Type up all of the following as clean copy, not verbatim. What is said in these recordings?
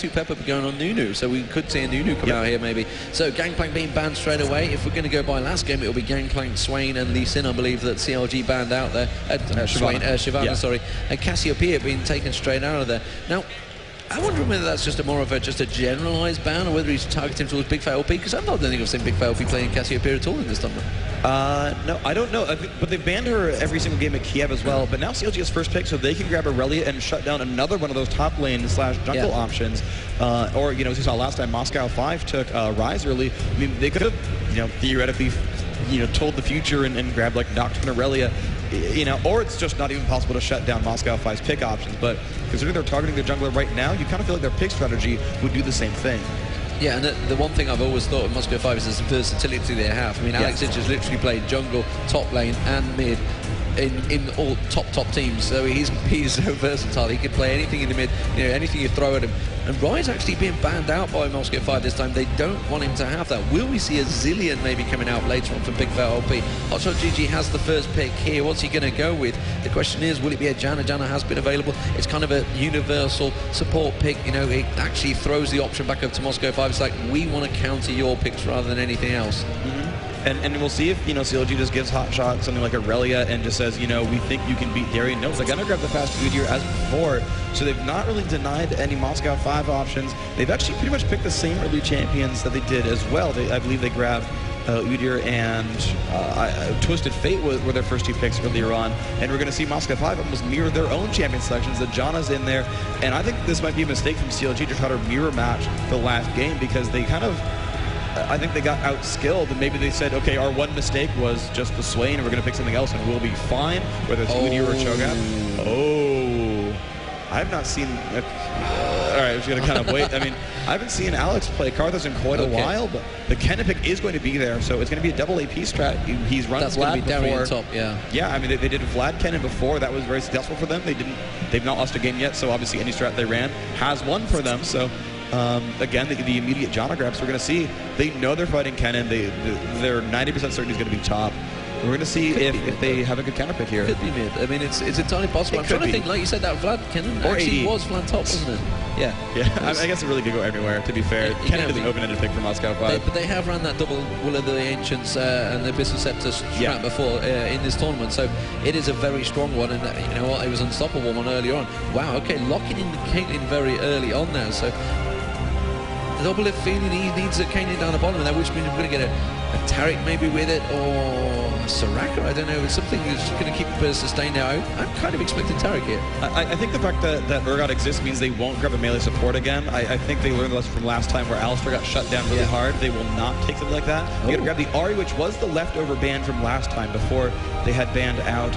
2 Pepper going on Nunu, so we could see a Nunu come out here maybe. So Gangplank being banned straight away. If we're going to go by last game, it'll be Gangplank, Swain, and Lee Sin, I believe, that CLG banned out there. Shyvana, sorry. And Cassiopeia being taken straight out of there. Now, I wonder whether that's just just a generalised ban, or whether he's targeting towards Big Fat LP, because I don't think I've seen Big Fat LP playing Cassiopeia at all in this tournament. No, I don't know, but they've banned her every single game at Kiev as well. But now CLG has first pick, so they can grab Aurelia and shut down another one of those top lane / jungle options. Or, you know, as you saw last time, Moscow 5 took Rise early. I mean, they could have, you know, theoretically, you know, told the future and grabbed like Nocturne Aurelia, you know, or it's just not even possible to shut down Moscow 5's pick options. But considering they're targeting their jungler right now, you kind of feel like their pick strategy would do the same thing. Yeah, and the one thing I've always thought of Moscow 5 is the versatility they have. I mean, Alex has literally played jungle, top lane, and mid in all top teams. So he's so versatile. He could play anything in the mid, you know, anything you throw at him. And Rise actually being banned out by Moscow 5 this time. They don't want him to have that. Will we see a Zillion maybe coming out later on from Big Fat LP? Hotshot GG has the first pick here. What's he going to go with? The question is, will it be a Janna? Janna has been available. It's kind of a universal support pick. You know, it actually throws the option back up to Moscow 5. It's like, we want to counter your picks rather than anything else. And we'll see if, you know, CLG just gives Hotshot something like Aurelia and just says, you know, we think you can beat Darien. No, they're going to grab the fast Udyr as before. So they've not really denied any Moscow 5 options. They've actually pretty much picked the same early champions that they did as well. I believe they grabbed Udyr and Twisted Fate were their first 2 picks earlier on. And we're going to see Moscow 5 almost mirror their own champion selections. The Janna's in there. And I think this might be a mistake from CLG to try to mirror match the last game, because they kind of, I think they got outskilled, and maybe they said, okay, our one mistake was just the Swain, and we're going to pick something else, and we'll be fine, whether it's Udyr or Cho'Gath. Oh, I've not seen... all right, I'm just going to kind of wait. I mean, I haven't seen Alex play Karthus in quite a while, but the Kennen pick is going to be there, so it's going to be a double AP strat. He's run Vlad before. Top, yeah, I mean, they did Vlad Kennen before. That was very successful for them. They've not lost a game yet, so obviously any strat they ran has won for them, so... again, the immediate Janna grabs we're going to see. They know they're fighting Kennen. They're 90% certain he's going to be top. We're going to see if they have a good counter pick here. Could be mid. I mean, it's entirely possible. I'm trying to think, like you said, that Vlad Kennen actually was Vlad top, wasn't it? Yeah. I guess it really could go everywhere, to be fair. Kennen is an open-ended pick for Moscow 5. But they have run that double Will of the Ancients and the Abyssal Scepter strat before in this tournament, so it is a very strong one, and you know what, it was an unstoppable one earlier on. Wow, okay, locking in the Caitlyn very early on there, so... Double it feeling he needs a Caitlyn down the bottom of that, which means we're going to get a Taric maybe with it, or Soraka, I don't know, something that's going to keep sustained now. I'm kind of expecting Taric here. I think the fact that Urgot exists means they won't grab a melee support again. I think they learned the lesson from last time where Alistar got shut down really hard. They will not take something like that. They're going to grab the Ahri, which was the leftover ban from last time before they had banned out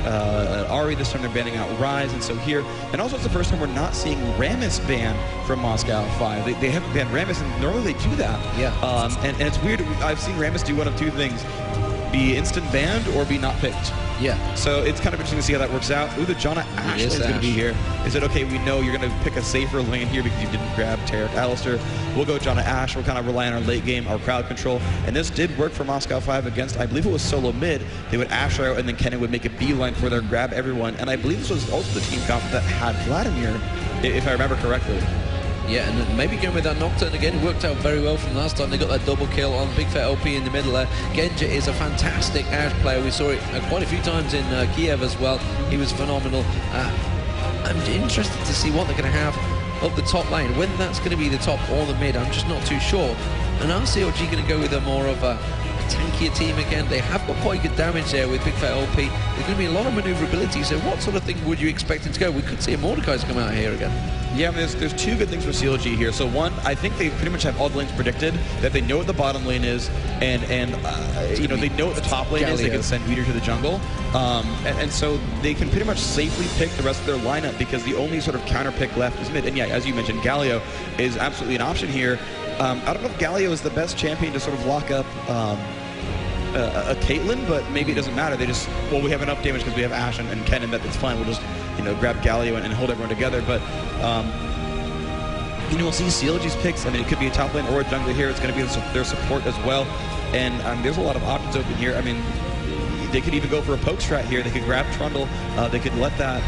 Ahri. This time they're banning out Rise, and so here, and also it's the first time we're not seeing Rammus banned from Moscow 5. They haven't banned Rammus, and normally they do that. And it's weird. I've seen Rammus do one of 2 things: be instant banned or be not picked. So it's kind of interesting to see how that works out. Ooh, the Janna Ashe is going to be here. Is it okay? We know you're going to pick a safer lane here because you didn't grab Taric Alistar. We'll go Janna Ashe. We'll kind of rely on our late game, our crowd control. And this did work for Moscow 5 against, I believe it was solo mid. They would Ashe out, and then Kennen would make a beeline for their grab everyone. And I believe this was also the team comp that had Vladimir, if I remember correctly. Yeah, and maybe going with that Nocturne again, it worked out very well from last time. They got that double kill on Big Fat LP in the middle there. Genja is a fantastic Ashe player. We saw it quite a few times in Kiev as well. He was phenomenal. I'm interested to see what they're going to have up the top lane. Whether that's going to be the top or the mid, I'm just not too sure. And are CLG going to go with a more of a tankier team again? They have got quite good damage there with Big Fat LP. There's going to be a lot of maneuverability, so what sort of thing would you expect them to go? We could see a Mordekaiser come out here again. Yeah, I mean, there's 2 good things for CLG here. So one, I think they pretty much have all the lanes predicted, that they know what the bottom lane is, and you know, they know what the top lane is. They can send Udyr to the jungle, and so they can pretty much safely pick the rest of their lineup, because the only sort of counter pick left is mid. And yeah, as you mentioned, Galio is absolutely an option here. I don't know if Galio is the best champion to sort of lock up a Caitlyn, but maybe it doesn't matter. They just, well, we have enough damage because we have Ashe and Kennen that it's fine. We'll just, you know, grab Galio and hold everyone together. But you know, we'll see CLG's picks. I mean, it could be a top lane or a jungler here. It's going to be their support as well. And there's a lot of options open here. I mean, they could even go for a poke strat here. They could grab Trundle. They could let that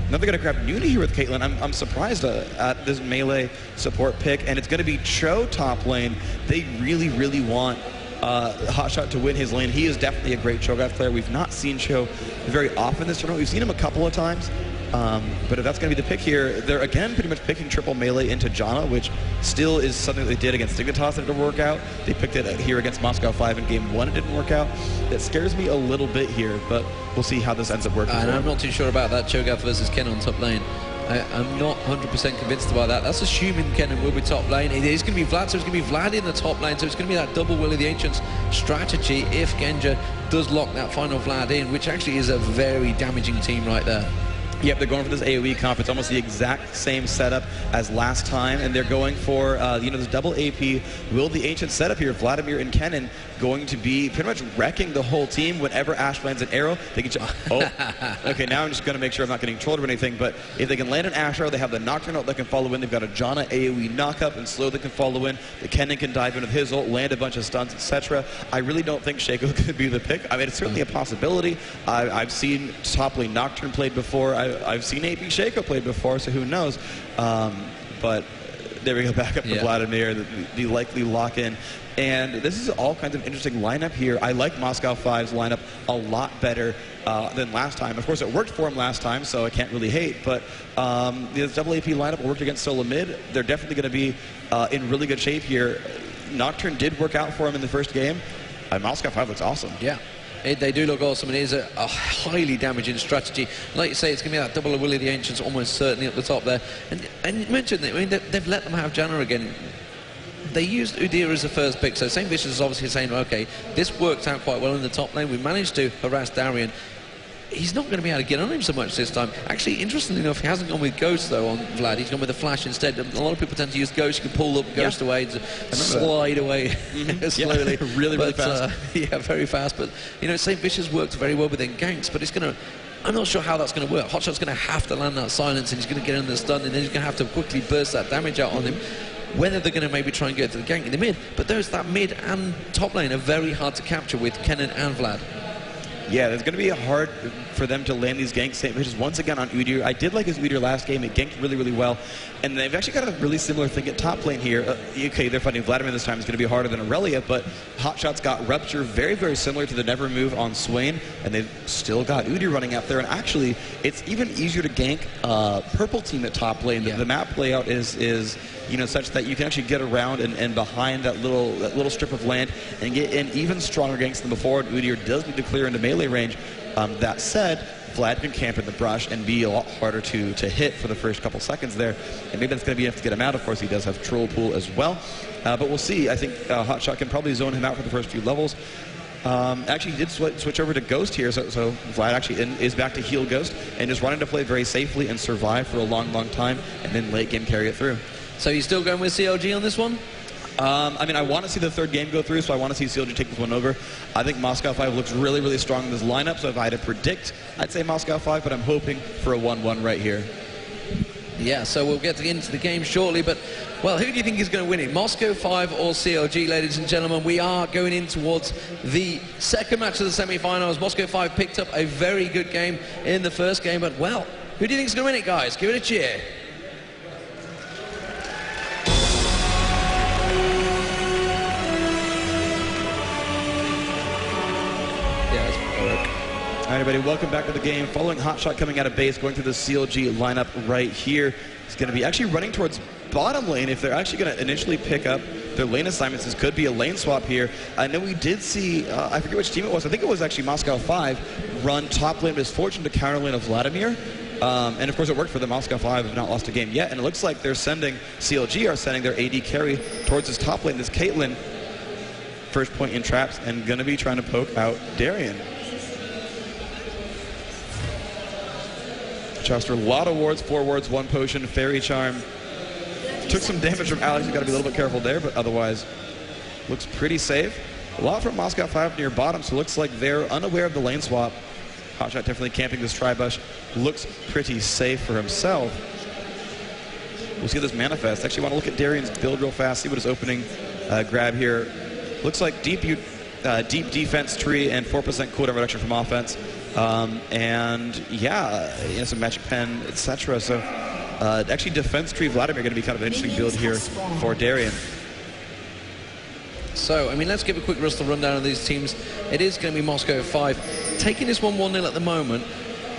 Now they're going to grab Nuni here with Caitlyn. I'm surprised at this melee support pick, and it's going to be Cho top lane. They really, really want Hotshot to win his lane. He is definitely a great Cho'Gath player. We've not seen Cho very often this tournament. We've seen him a couple of times. But if that's going to be the pick here, they're again pretty much picking triple melee into Janna, which still is something that they did against Dignitas that didn't work out. They picked it here against Moscow 5 in game 1. It didn't work out. That scares me a little bit here, but we'll see how this ends up working. And I'm not too sure about that Cho'Gath versus Ken on top lane. I'm not 100% convinced about that. That's assuming Kennen will be top lane. It is going to be Vlad, so it's going to be Vlad in the top lane. So it's going to be that double Will of the Ancients strategy if Genja does lock that final Vlad in, which actually is a very damaging team right there. Yep, they're going for this AoE comp. It's almost the exact same setup as last time, and they're going for, this double AP Will the Ancient setup here. Vladimir and Kennen going to be pretty much wrecking the whole team. Whenever Ashe lands an arrow, they can okay, now I'm just going to make sure I'm not getting trolled or anything, but if they can land an Ashe arrow, they have the Nocturne ult that can follow in. They've got a Janna AoE knockup and slow that can follow in. The Kennen can dive in with his ult, land a bunch of stuns, etc. I really don't think Shaco could be the pick. I mean, it's certainly a possibility. I've seen top lane Nocturne played before. I've seen AP Shaco played before, so who knows? But there we go, back up to Vladimir, the likely lock-in. And this is all kinds of interesting lineup here. I like Moscow 5's lineup a lot better than last time. Of course, it worked for him last time, so I can't really hate. But this double AP lineup worked against solo mid. They're definitely going to be in really good shape here. Nocturne did work out for him in the first game. Moscow 5 looks awesome. Yeah. They do look awesome. It is a highly damaging strategy. Like you say, it's going to be that double of Will of the Ancients almost certainly at the top there. And you mentioned that, I mean, they've let them have Janna again. They used Udyr as the first pick, so St. Vicious is obviously saying, okay, this worked out quite well in the top lane. We managed to harass Darien. He's not going to be able to get on him so much this time. Actually, interestingly enough, he hasn't gone with Ghost, though, on Vlad. He's gone with a Flash instead. A lot of people tend to use Ghost. You can pull up Ghost away and slide away slowly. Really fast. Yeah, very fast. But, St. Vicious worked very well within ganks, but it's going to... I'm not sure how that's going to work. Hotshot's going to have to land that silence, and he's going to get in the stun, and then he's going to have to quickly burst that damage out on him. Whether they're going to maybe try and go to the gank in the mid, but that mid and top lane are very hard to capture with Kennen and Vlad. Yeah, it's going to be hard for them to land these ganks. St. Vicious once again on Udyr. I did like his Udyr last game. It ganked really, really well. And they've actually got a really similar thing at top lane here. Okay, they're fighting Vladimir this time. It's going to be harder than Aurelia, but Hotshot's got Rupture, very, very similar to the Never move on Swain, and they've still got Udyr running out there. And actually, it's even easier to gank purple team at top lane. Yeah. The map layout is such that you can actually get around and behind that little strip of land and get in even stronger ganks than before. And Udyr does need to clear into melee range. That said, Vlad can camp in the brush and be a lot harder to hit for the first couple seconds there. And maybe that's going to be enough to get him out. Of course, he does have Troll Pool as well. But we'll see. I think Hotshot can probably zone him out for the first few levels. Actually, he did switch over to Ghost here, so Vlad actually is back to heal Ghost and just running to play very safely and survive for a long, long time, and then late game carry it through. So you're still going with CLG on this one? I mean, I want to see the third game go through, so I want to see CLG take this one over. I think Moscow 5 looks really, really strong in this lineup, so if I had to predict, I'd say Moscow 5, but I'm hoping for a 1-1 right here. Yeah, so we'll get into the game shortly, but, well, who do you think is going to win it? Moscow 5 or CLG, ladies and gentlemen? We are going in towards the second match of the semi-finals. Moscow 5 picked up a very good game in the first game, but, well, who do you think is going to win it, guys? Give it a cheer. All right, everybody, welcome back to the game. Following Hotshot coming out of base, going through the CLG lineup right here. It's going to be actually running towards bottom lane if they're actually going to initially pick up their lane assignments. This could be a lane swap here. I know we did see, I forget which team it was. I think it was actually Moscow 5 run top lane Misfortune to counter lane of Vladimir. And, of course, it worked for them. Moscow 5 have not lost a game yet. And it looks like they're CLG are sending their AD carry towards this top lane. This Caitlyn, first point in traps, and going to be trying to poke out Darien. Chester, a lot of wards, 4 wards, 1 potion, Fairy Charm. Took some damage from Alex, you got to be a little bit careful there, but otherwise looks pretty safe. A lot from Moscow 5 near bottom, so looks like they're unaware of the lane swap. Hotshot definitely camping this Tribush. Looks pretty safe for himself. We'll see this manifest. Actually want to look at Darien's build real fast, see what his opening grab here. Looks like deep defense tree and 4% cooldown reduction from offense. And yeah, some magic pen, etc. So actually defense tree Vladimir going to be kind of an interesting build here for Darian. So, I mean, let's give a quick Rustle rundown of these teams. It is going to be Moscow 5. Taking this 1-1-0 at the moment,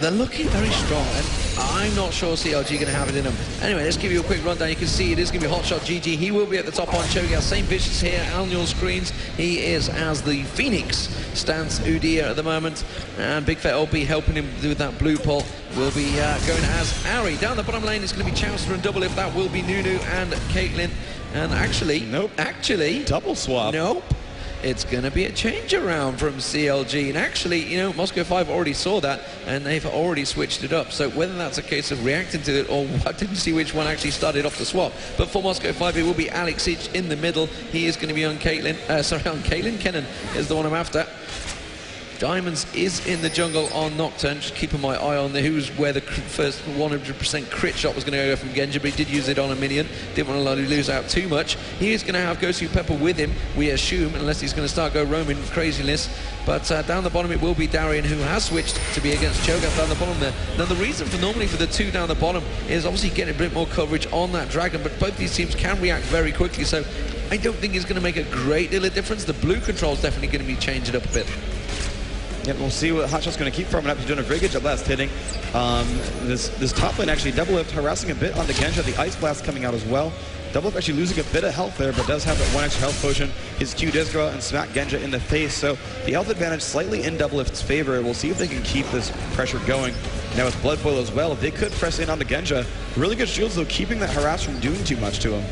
they're looking very strong, and I'm not sure CLG going to have it in them. Anyway, let's give you a quick rundown. You can see it is going to be Hotshot GG. He will be at the top on Cho'Gath. Same Vicious here on your screens. He is as the Phoenix stands Udyr at the moment. And Big Fat LP helping him with that blue pull will be going as Ari. Down the bottom lane, it's going to be Chowster and Double If. That will be Nunu and Caitlyn. And actually, nope. Actually, double swap. Nope. It's going to be a change around from CLG. And actually, you know, Moscow 5 already saw that, and they've already switched it up. So whether that's a case of reacting to it, or I didn't see which one actually started off the swap. But for Moscow 5, it will be Alex Ich in the middle. He is going to be on Caitlyn. On Caitlyn. Kennen is the one I'm after. Diamonds is in the jungle on Nocturne. Just keeping my eye on where the first 100% crit shot was going to go from Genji, but he did use it on a minion. Didn't want to lose out too much. He is going to have Gosu Pepper with him, we assume, unless he's going to start roaming craziness. But down the bottom it will be Darian, who has switched to be against Cho'Gath down the bottom there. Now the reason for normally for the two down the bottom is obviously getting a bit more coverage on that dragon, but both these teams can react very quickly, so I don't think it's going to make a great deal of difference. The blue control is definitely going to be changing up a bit. Yeah, we'll see what Hotshot's going to keep farming up. He's doing a very good job last hitting. This top lane actually, Double Lift harassing a bit on the Genja. The Ice Blast coming out as well. Double Lift actually losing a bit of health there, but does have that one extra health potion. His Q does go out and smack Genja in the face, so the health advantage slightly in Double Lift's favor. We'll see if they can keep this pressure going. Now with Blood Boil as well, if they could press in on the Genja. Really good shields though, keeping that harass from doing too much to him.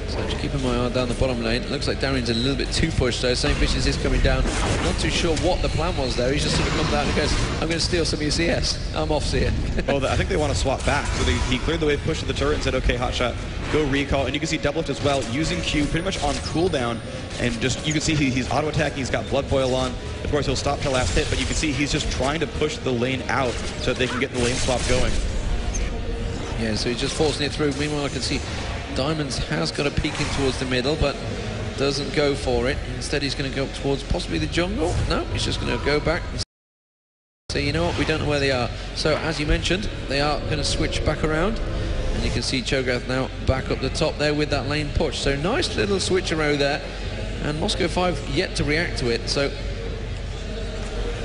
So just keeping my eye down the bottom lane. Looks like Darian's a little bit too pushed though. Same Vicious is coming down. Not too sure what the plan was there. He's just sort of come down and goes, I'm going to steal some of your CS. I'm off CS. Oh, I think they want to swap back. So he cleared the way, pushed to the turret and said, okay, Hotshot, go recall. And you can see Double Lift as well, using Q pretty much on cooldown. And just, you can see he's auto-attacking, he's got Blood Boil on. Of course, he'll stop to last hit, but you can see he's just trying to push the lane out so that they can get the lane swap going. Yeah, so he's just forcing it through. Meanwhile, I can see Diamonds has got a peeking towards the middle, but doesn't go for it. Instead, he's going to go towards possibly the jungle. No, he's just going to go back and say, you know what, we don't know where they are. So, as you mentioned, they are going to switch back around. And you can see Cho'Gath now back up the top there with that lane push. So, nice little switcheroo there. And Moscow 5 yet to react to it. So,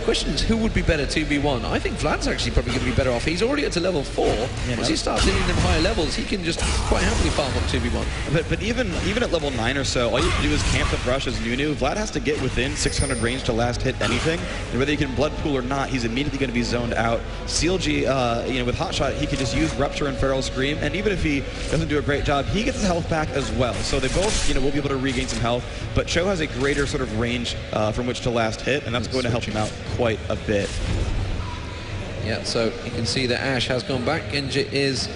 question is, who would be better 2v1? I think Vlad's actually probably going to be better off. He's already at to level 4. Yeah, once he starts hitting them higher levels, he can just quite happily farm up 2v1. But even at level 9 or so, all you have to do is camp the brush as Nunu. Vlad has to get within 600 range to last hit anything. And whether he can blood pool or not, he's immediately going to be zoned out. CLG, with Hotshot, he can just use Rupture and Feral Scream, and even if he doesn't do a great job, he gets his health back as well. So they both, will be able to regain some health. But Cho has a greater sort of range from which to last hit, and that's going to help him out quite a bit. Yeah, so you can see that Ash has gone back. Genji is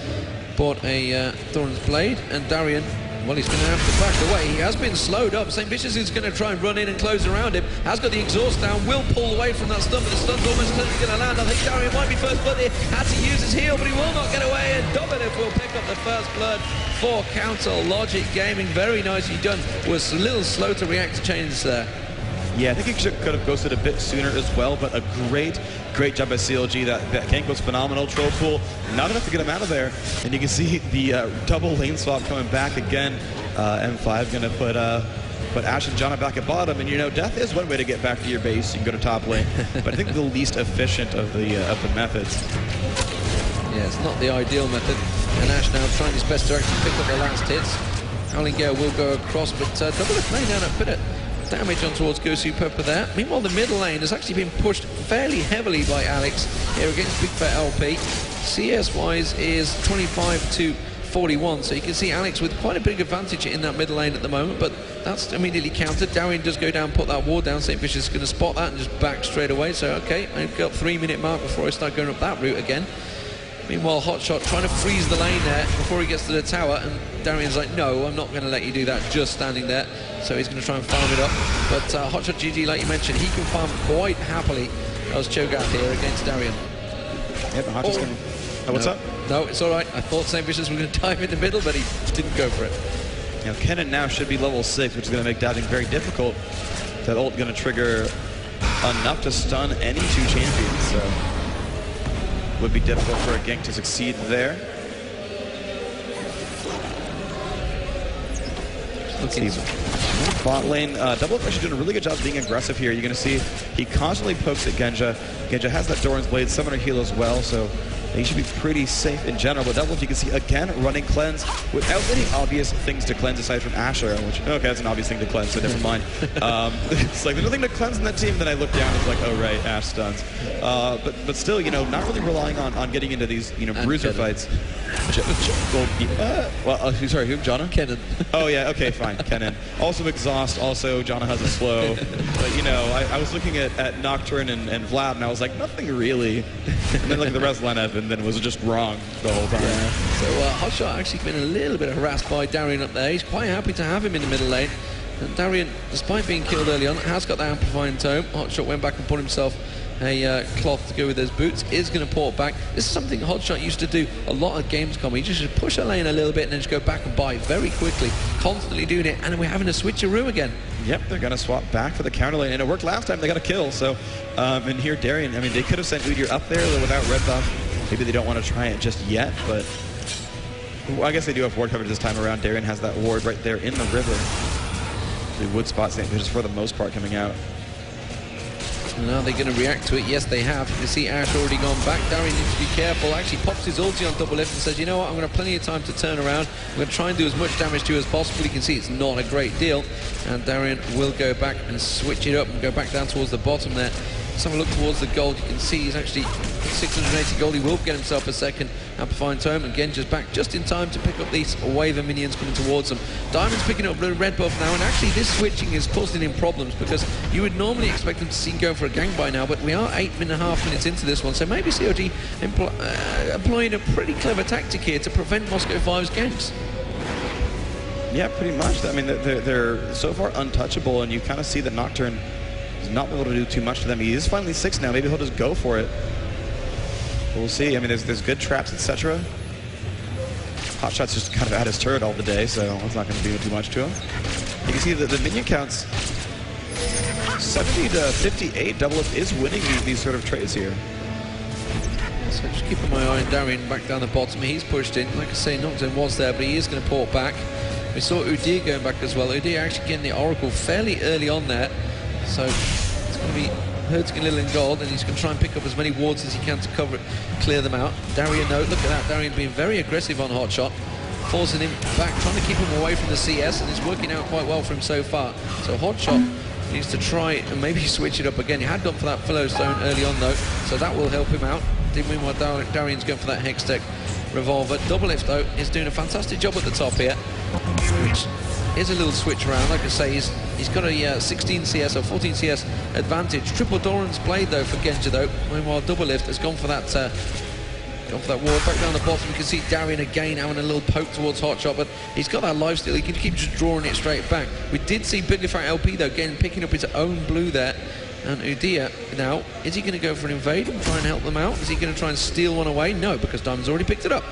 bought a Thorn's Blade, and Darian, well, he's going to have to back away. He has been slowed up. St. Vicious is going to try and run in and close around him. Has got the exhaust down, will pull away from that stun, but the stun's almost going to land. I think Darian might be first blood here. Had to use his heal, but he will not get away, and Dominic will pick up the first blood for Counter Logic Gaming. Very nicely done. Was a little slow to react to changes there. Yeah, I think he could have ghosted a bit sooner as well, but a great job by CLG. That gank was phenomenal. Troll pool, not enough to get him out of there. And you can see the double lane swap coming back again. M5 going to put Ash and Janna back at bottom. And death is one way to get back to your base. You can go to top lane, but I think the least efficient of the methods. Yeah, it's not the ideal method. And Ash now trying his best to actually pick up the last hits. Howling Gale will go across, but double the lane down at Pit. Damage on towards Gosu Pepper there. Meanwhile, the middle lane has actually been pushed fairly heavily by Alex here against Big Fat LP. CS-wise is 25 to 41, so you can see Alex with quite a big advantage in that middle lane at the moment, but that's immediately countered. Darian does go down, put that ward down. St. Vicious is going to spot that and just back straight away. So, okay, I've got 3-minute mark before I start going up that route again. Meanwhile, Hotshot trying to freeze the lane there before he gets to the tower, and Darian's like, no, I'm not going to let you do that, just standing there. So he's going to try and farm it up. But Hotshot GG, like you mentioned, he can farm quite happily as Cho'Gath here against Darian. Yeah, but Hotshot's going to... Oh, what's up? No, it's all right. I thought St. Vicious was going to dive in the middle, but he didn't go for it. Kennen now should be level 6, which is going to make diving very difficult. That ult going to trigger enough to stun any two champions, so would be difficult for a gank to succeed there. Looking bot lane, Doublelift actually doing a really good job of being aggressive here. You're going to see he constantly pokes at Genja. Genja has that Doran's Blade Summoner heal as well, so he should be pretty safe in general. But Doublelift, you can see again running cleanse without any obvious things to cleanse aside from Asher, which, okay, that's an obvious thing to cleanse, so never mind. It's like there's nothing to cleanse in that team. Then I look down and it's like, oh right, Ash stuns. But still, you know, not really relying on getting into these, you know, bruiser fights. Sorry, who? Janna? Kennen. Oh yeah, okay, fine, Kennen. Also exhaust, also Janna has a slow. But you know, I was looking at Nocturne and Vlad, and I was like, nothing really. And then look at the rest of lineup, and then it was just wrong the whole time. Yeah. So Hotshot actually been a little bit harassed by Darian up there. He's quite happy to have him in the middle lane. And Darian, despite being killed early on, has got the amplifying tome. Hotshot went back and put himself a cloth to go with his boots, is going to port back. This is something Hotshot used to do a lot of Gamescom. He just push a lane a little bit and then just go back and buy very quickly, constantly doing it, and we're having a switcheroo again. Yep, they're going to swap back for the counter lane, and it worked last time. They got a kill, so and here Darian, I mean, they could have sent Udyr up there without red buff. Maybe they don't want to try it just yet, but well, I guess they do have ward coverage this time around. Darian has that ward right there in the river. The wood spot just for the most part coming out. And now they're going to react to it. Yes, they have. You see Ash already gone back. Darian needs to be careful. Actually pops his ulti on Doublelift and says, you know what, I'm going to have plenty of time to turn around. I'm going to try and do as much damage to you as possible. You can see it's not a great deal. And Darian will go back and switch it up and go back down towards the bottom there. Let's have a look towards the gold. You can see he's actually 680 gold. He will get himself a second amplifying tome, and Genja's back just in time to pick up these wave of minions coming towards him. Diamond's picking up the red buff now, and actually this switching is causing him problems because you would normally expect him to see him going for a gank by now, but we are 8.5 minutes into this one, so maybe CLG employing a pretty clever tactic here to prevent Moscow 5's ganks. Yeah, pretty much. I mean, they're so far untouchable, and you kind of see that Nocturne is not able to do too much to them. He is finally 6 now. Maybe he'll just go for it. We'll see. I mean, there's good traps, etc. Hotshot's just kind of at his turret all the day, so it's not going to do too much to him. You can see that the minion counts 70 to 58. Doublelift is winning these sort of trades here. So just keeping my eye on Darian back down the bottom. He's pushed in. Like I say, Nocturne was there, but he is going to port back. We saw Udyr going back as well. Udyr actually getting the Oracle fairly early on there. So it's going to be hurting a little in gold, and he's going to try and pick up as many wards as he can to cover it, clear them out. Darian, no, look at that. Darian being very aggressive on Hotshot, forcing him back, trying to keep him away from the CS, and it's working out quite well for him so far. So Hotshot needs to try and maybe switch it up again. He had gone for that Flowstone early on though, so that will help him out. Meanwhile, Darian's going for that Hextech Revolver. Doublelift though is doing a fantastic job at the top here, which is a little switch around. Like I say, he's got a 16 CS or 14 CS advantage. Triple Doran's Blade though for Genja though. Meanwhile, Doublelift has gone for that ward back down the bottom. You can see Darian again having a little poke towards Hotshot, but he's got that lifesteal. He can keep just drawing it straight back. We did see Big Fat LP though again picking up his own blue there. And Udyr now, is he going to go for an invade and try and help them out? Is he going to try and steal one away? No, because Diamond's already picked it up.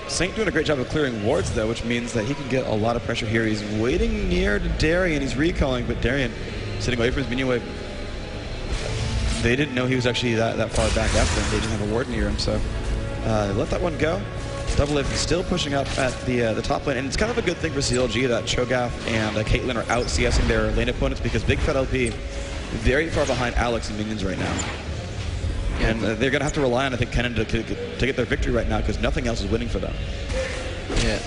Saint doing a great job of clearing wards though, which means that he can get a lot of pressure here. He's waiting near to Darian. He's recalling, but Darian sitting away from his minion wave. They didn't know he was actually that far back after him. They didn't have a ward near him, so let that one go. Doublelift still pushing up at the top lane, and it's kind of a good thing for CLG that Cho'Gath and Caitlyn are out CSing their lane opponents, because Big Fat LP very far behind Alex and minions right now. And they're going to have to rely on, I think, Kennen to get their victory right now, because nothing else is winning for them. Yeah.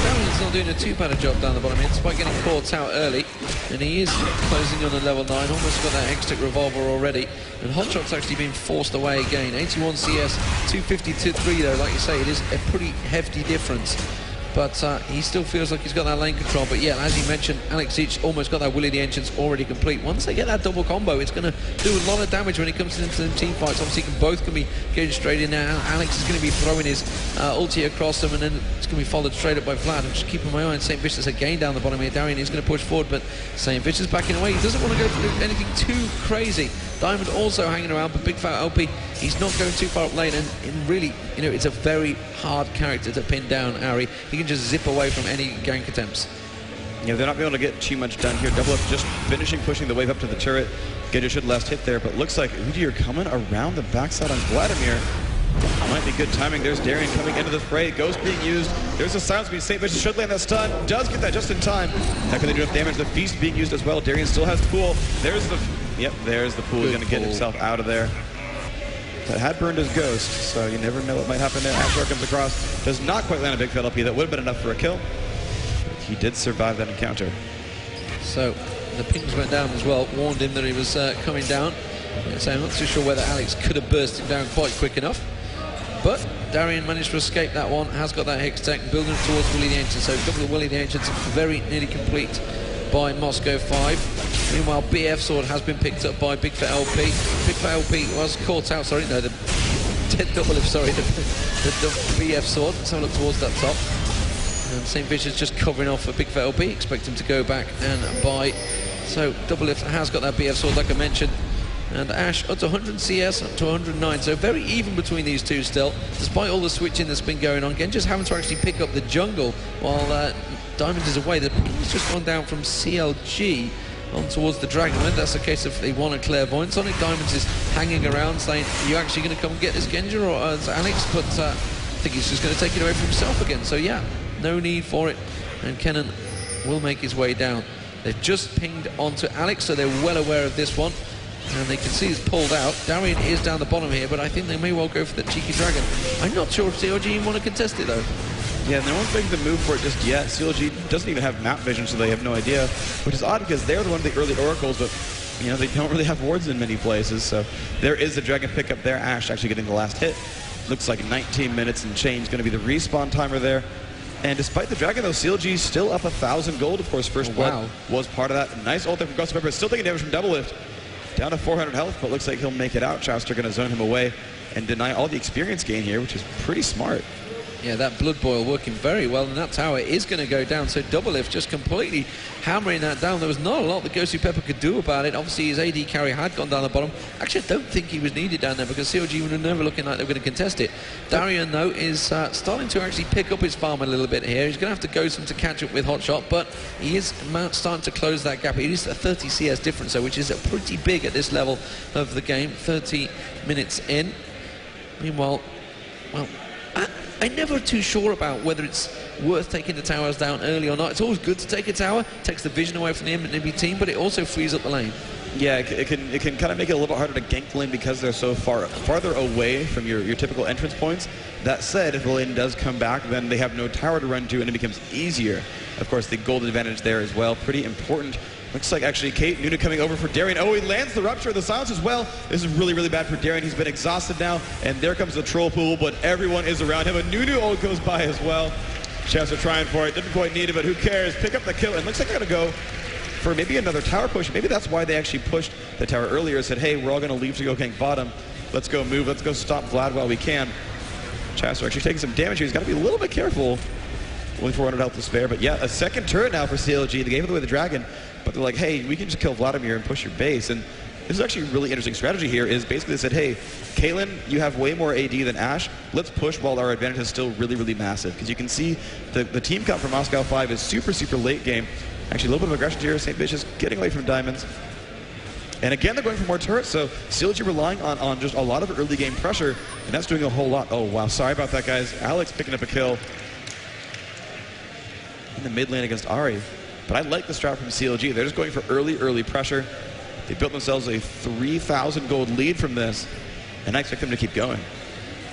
Darian's not doing a too bad a job down the bottom here, despite getting caught out early. And he is closing on a level 9, almost got that Hextech Revolver already. And Hotshot's actually been forced away again. 81 CS, 252-3 though, like you say, it is a pretty hefty difference. But he still feels like he's got that lane control. But yeah, as you mentioned, Alex each almost got that Willie the Ancients already complete. Once they get that double combo, it's going to do a lot of damage when it comes into the team fights. Obviously, both can be getting straight in there. Alex is going to be throwing his ulti across them, and then it's going to be followed straight up by Vlad. I'm just keeping my eye on St. Vicious again down the bottom here. Darian is going to push forward, but St. Vicious backing away. He doesn't want to go for anything too crazy. Diamond also hanging around, but Big Fat LP, he's not going too far up lane, and really, you know, it's a very hard character to pin down, Ari. He can just zip away from any gank attempts. Yeah, they're not being able to get too much done here. Double Lift just finishing pushing the wave up to the turret. Get a should last hit there, but looks like Udyr coming around the backside on Vladimir. Might be good timing. There's Darian coming into the fray. Ghost being used. There's a silence being St. Vicious should land that stun. Does get that just in time. How can they do enough damage? The Feast being used as well. Darian still has the pool. There's the... Yep, there's the pool. He's going to get himself out of there. That had burned his Ghost, so you never know what might happen there. Ashar comes across. Does not quite land a big fatal LP. That would have been enough for a kill. He did survive that encounter. So the pings went down as well. Warned him that he was coming down. So I'm not too sure whether Alex could have burst him down quite quick enough. But Darian managed to escape that one, has got that Hex Tech, building towards Willie the Ancient. So double of Willie the Ancient's very nearly complete by Moscow 5. Meanwhile, BF Sword has been picked up by Big Fat LP. Big Fat LP was caught out, sorry, no, the double of, sorry, the BF Sword. Let's have a look towards that top. And St. Vicious just covering off for Big Fat LP. Expect him to go back and buy. So double lift has got that BF Sword, like I mentioned. And Ash up to 100 CS, up to 109, so very even between these two still, despite all the switching that's been going on. Again, just having to actually pick up the jungle while Diamond is away. The ping's just gone down from CLG on towards the Dragon. Whether that's a case of they want a Clairvoyance on it, Diamonds is hanging around saying, are you actually going to come and get this Genja or Alex? But I think he's just going to take it away from himself again. So yeah, no need for it. And Kennen will make his way down. They've just pinged onto Alex, so they're well aware of this one. And they can see he's pulled out. Darian is down the bottom here, but I think they may well go for the cheeky Dragon. I'm not sure if CLG want to contest it, though. Yeah, no one's making the move for it just yet. CLG doesn't even have map vision, so they have no idea, which is odd because they're one of the early oracles, but you know, they don't really have wards in many places, so there is the Dragon pickup there. Ash actually getting the last hit. Looks like 19 minutes and change going to be the respawn timer there. And despite the Dragon, though, CLG still up 1,000 gold. Of course, First Blood was part of that. Nice ult there from Ghost Pepper. Still taking damage from Double Lift. Down to 400 health, but looks like he'll make it out. Chowster going to zone him away and deny all the experience gain here, which is pretty smart. Yeah, that Blood Boil working very well, and that tower is going to go down. So Double Lift just completely hammering that down. There was not a lot that Ghosty Pepper could do about it. Obviously, his AD carry had gone down the bottom. Actually, I don't think he was needed down there because CLG were never looking like they were going to contest it. Darian, though, is starting to actually pick up his farm a little bit here. He's going to have to go some to catch up with Hotshot, but he is starting to close that gap. It is a 30 CS difference, though, which is pretty big at this level of the game. 30 minutes in. Meanwhile, well, I'm never too sure about whether it's worth taking the towers down early or not. It's always good to take a tower, takes the vision away from the enemy team, but it also frees up the lane. Yeah, it can kind of make it a little bit harder to gank the lane because they're so farther away from your typical entrance points. That said, if the lane does come back, then they have no tower to run to, and it becomes easier. Of course, the gold advantage there as well, pretty important. Looks like actually Kate Nuna coming over for Darian. Oh, he lands the Rupture of the Silence as well. This is really, really bad for Darian. He's been exhausted now, and there comes the troll pool, but everyone is around him. A Nunu ult goes by as well. Chefs are trying for it. Didn't quite need it, but who cares? Pick up the kill, and looks like they're going to go for maybe another tower push. Maybe that's why they actually pushed the tower earlier and said, hey, we're all going to leave to go gank bottom. Let's go move. Let's go stop Vlad while we can. Chefs are actually taking some damage here. He's got to be a little bit careful. Only 400 health to spare, but yeah, a second turret now for CLG. They gave away the Dragon, but they're like, hey, we can just kill Vladimir and push your base. And this is actually a really interesting strategy here, is basically they said, hey, Caitlyn, you have way more AD than Ash. Let's push while our advantage is still really, really massive. Because you can see the team count for Moscow 5 is super, super late game. Actually, a little bit of aggression here. St. Vicious getting away from Diamonds. And again, they're going for more turrets, so CLG relying on just a lot of early game pressure, and that's doing a whole lot. Oh, wow, sorry about that, guys. Alex picking up a kill in the mid lane against Ari. But I like the strat from CLG. They're just going for early pressure. They built themselves a 3,000 gold lead from this, and I expect them to keep going.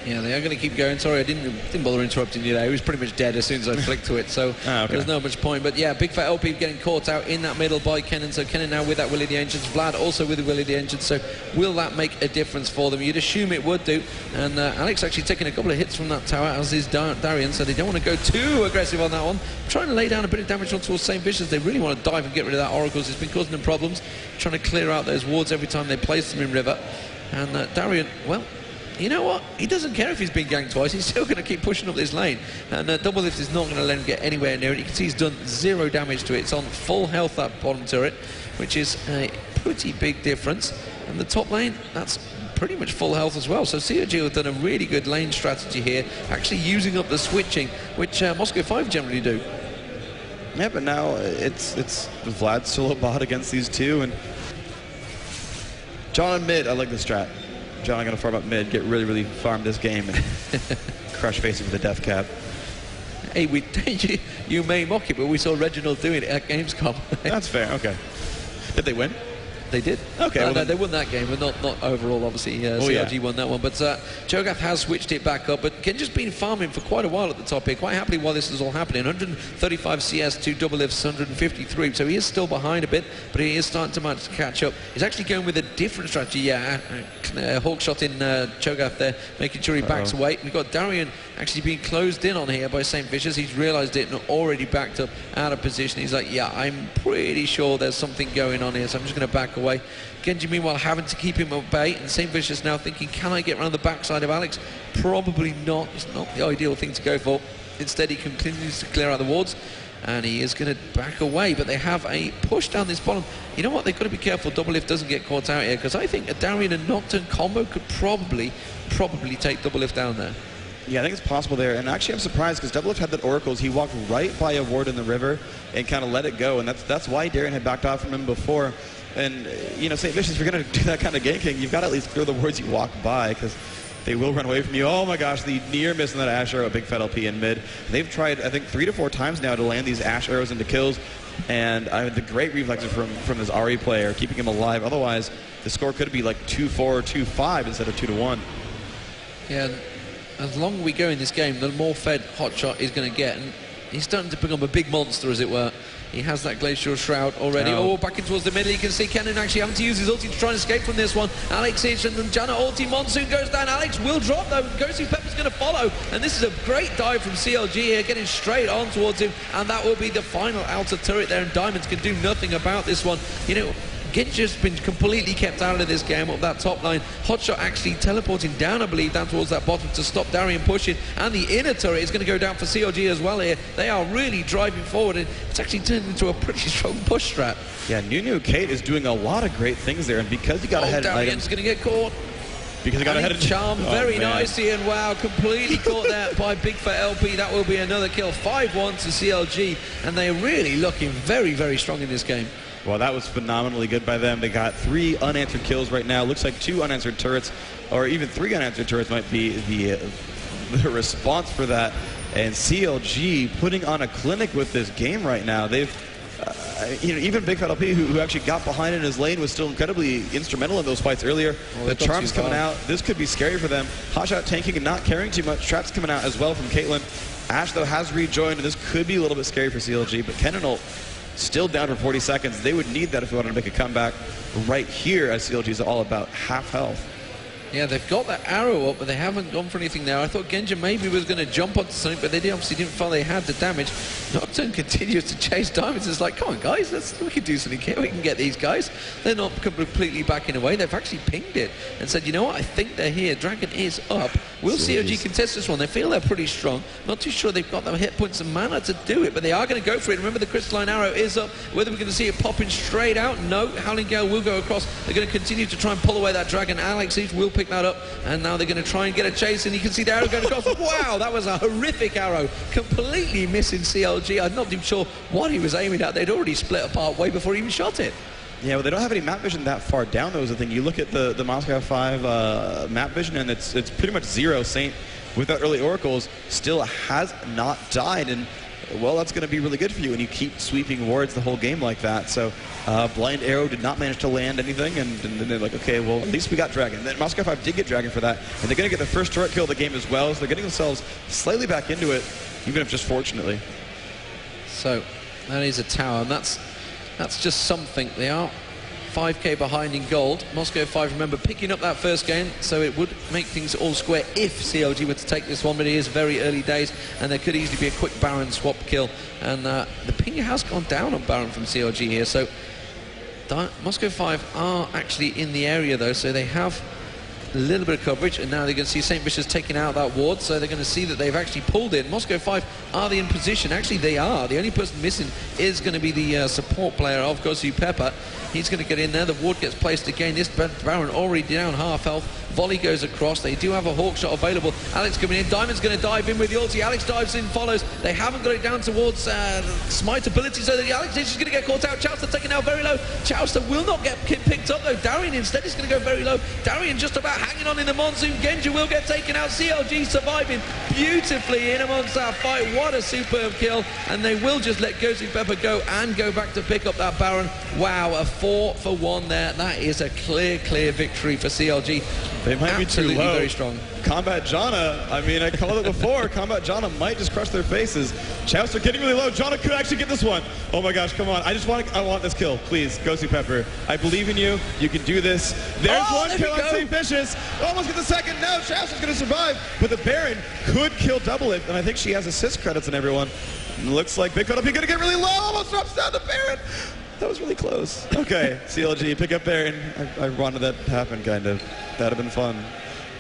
Yeah, they are going to keep going. Sorry, I didn't bother interrupting you there. He was pretty much dead as soon as I flicked to it, so there's not much point. But yeah, Big Fat LP getting caught out in that middle by Kennen. So Kennen now with that Willie the Ancient. Vlad also with the Willie the Ancient. So will that make a difference for them? You'd assume it would do. And Alex actually taking a couple of hits from that tower, as is Darian, so they don't want to go too aggressive on that one. Trying to lay down a bit of damage on towards St. Vicious. They really want to dive and get rid of that Oracles. It's been causing them problems. Trying to clear out those wards every time they place them in River. And Darian, well, you know what? He doesn't care if he's been ganked twice. He's still going to keep pushing up this lane. And Double Lift is not going to let him get anywhere near it. You can see he's done 0 damage to it. It's on full health, that bottom turret, which is a pretty big difference. And the top lane, that's pretty much full health as well. So CLG have done a really good lane strategy here, actually using up the switching, which Moscow 5 generally do. Yeah, but now it's Vlad solo bot against these two, and John on mid. I like the strat. John, I'm gonna farm up mid, get really farm this game, and crush facing with the death cap. Hey, you may mock it, but we saw Reginald doing it at Gamescom. That's fair. Okay. Did they win? They did. Okay. No, they won that game, but not overall, obviously. CLG won that one. But Cho'Gath has switched it back up. But Genji's been farming for quite a while at the top here, quite happily while this is all happening. 135 CS, 2 double lifts, 153. So he is still behind a bit, but he is starting to manage to catch up. He's actually going with a different strategy. Yeah, Hawk shot in Cho'Gath there, making sure he backs away. We've got Darian actually being closed in on here by St. Vicious. He's realised it and already backed up out of position. He's like, yeah, I'm pretty sure there's something going on here, so I'm just going to back away. Genji, meanwhile, having to keep him at bay, and St. Vicious now thinking, can I get around the backside of Alex? Probably not. It's not the ideal thing to go for. Instead, he continues to clear out the wards, and he is going to back away, but they have a push down this bottom. You know what? They've got to be careful Double Lift doesn't get caught out here, because I think a Darian and Nocturne combo could probably take Double Lift down there. Yeah, I think it's possible there, and actually I'm surprised because Double Lift had that Oracles. He walked right by a ward in the river and kind of let it go, and that's why Darian had backed off from him before. And, you know, St. Vicious, if you're going to do that kind of ganking, you've got to at least throw the wards you walk by, because they will run away from you. Oh my gosh, the near miss on that Ash arrow, big fat LP in mid. They've tried, I think, 3 to 4 times now to land these Ash arrows into kills, and the great reflexes from this Ahri player, keeping him alive. Otherwise, the score could be like 2-4 or 2-5 instead of 2-1. Yeah, as long as we go in this game, the more fed Hotshot is going to get, and he's starting to become a big monster, as it were. He has that Glacial Shroud already. Oh, back in towards the middle. You can see Kennen actually having to use his ulti to try and escape from this one. Alex is, and Janna ulti. Monsoon goes down. Alex will drop, though. Ghostly Pepper's going to follow. And this is a great dive from CLG here, getting straight on towards him. And that will be the final outer turret there. And Diamonds can do nothing about this one. You know, Genji's been completely kept out of this game up that top line. Hotshot actually teleporting down, I believe, down towards that bottom to stop Darian pushing. And the inner turret is going to go down for CLG as well here. They are really driving forward, and it's actually turned into a pretty strong push strat. Yeah, Nunu Kate is doing a lot of great things there, and because he got ahead in Darian's going to get caught. Because he got ahead in Charm very nicely, and wow, completely caught there by Big Fat LP. That will be another kill. 5-1 to CLG, and they're really looking very strong in this game. Well, that was phenomenally good by them. They got 3 unanswered kills right now. Looks like 2 unanswered turrets, or even 3 unanswered turrets might be the response for that. And CLG putting on a clinic with this game right now. They've, you know, even Big Fat LP, who actually got behind in his lane, was still incredibly instrumental in those fights earlier. Well, the Charm's coming out. This could be scary for them. Hotshot tanking and not carrying too much. Traps coming out as well from Caitlyn. Ash, though, has rejoined, and this could be a little bit scary for CLG, but Kennen ult still down for 40 seconds. They would need that if they wanted to make a comeback right here, as CLG is all about half health. Yeah, they've got that arrow up, but they haven't gone for anything there. I thought Genji maybe was going to jump onto something, but they obviously didn't feel they had the damage. Nocturne continues to chase Diamonds. It's like, come on, guys, we can do something here. We can get these guys. They're not completely backing away. They've actually pinged it and said, you know what, I think they're here. Dragon is up. Will CLG contest this one? They feel they're pretty strong. Not too sure they've got the hit points and mana to do it, but they are going to go for it. Remember, the crystalline arrow is up. Whether we're going to see it popping straight out, no. Howling Gale will go across. They're going to continue to try and pull away that Dragon. Alex will pick that up, and now they're going to try and get a chase, and you can see the arrow going across. Wow, that was a horrific arrow. Completely missing CLG. I'm not even sure what he was aiming at. They'd already split apart way before he even shot it. Yeah, well, they don't have any map vision that far down, though, is the thing. You look at the Moscow 5 map vision, and it's pretty much zero. Saint, with that early Oracles, still has not died, and, well, that's going to be really good for you when you keep sweeping wards the whole game like that. So, Blind Arrow did not manage to land anything, and then they're like, okay, well, at least we got Dragon. Then Moscow 5 did get Dragon for that, and they're going to get the first turret kill of the game as well, so they're getting themselves slightly back into it, even if just fortunately. So, that is a tower, and that's just something. They are 5k behind in gold. Moscow 5, remember, picking up that first game, so it would make things all square if CLG were to take this one, but it is very early days, and there could easily be a quick Baron swap kill. And the ping has gone down on Baron from CLG here, so Moscow 5 are actually in the area, though, so they have a little bit of coverage, and now they're going to see St. Vicious taking out that ward, so they're going to see that they've actually pulled in. Moscow 5, are they in position? Actually, they are. The only person missing is going to be the support player of Gosu Pepper. He's going to get in there. The ward gets placed again. This Baron already down half health. Volley goes across. They do have a hawk shot available. Alex coming in. Diamond's going to dive in with the ulti. Alex dives in, follows. They haven't got it down towards Smite ability, so that Alex is just going to get caught out. Chowster taken out very low. Chowster will not get picked up though. Darian instead is going to go very low. Darian just about hanging on in the monsoon. Genja will get taken out. CLG surviving beautifully in amongst that fight. What a superb kill. And they will just let Gosu Pepper go and go back to pick up that Baron. Wow, a 4-for-1 there. That is a clear victory for CLG. They might Absolutely be too low. Very strong. Combat Janna, I mean, I called it before. Combat Janna might just crush their faces. Chowster getting really low. Janna could actually get this one. Oh my gosh, come on. I want this kill. Please, Gosu Pepper. I believe in you. You can do this. There's one kill on St. Vicious. Almost get the second. No, Chowster's going to survive. But the Baron could kill Double It, and I think she has assist credits on everyone. Looks like Big Fat going to get really low. Almost drops down the Baron. That was really close. Okay, CLG, pick up Baron. I wanted that to happen, kind of. That'd have been fun.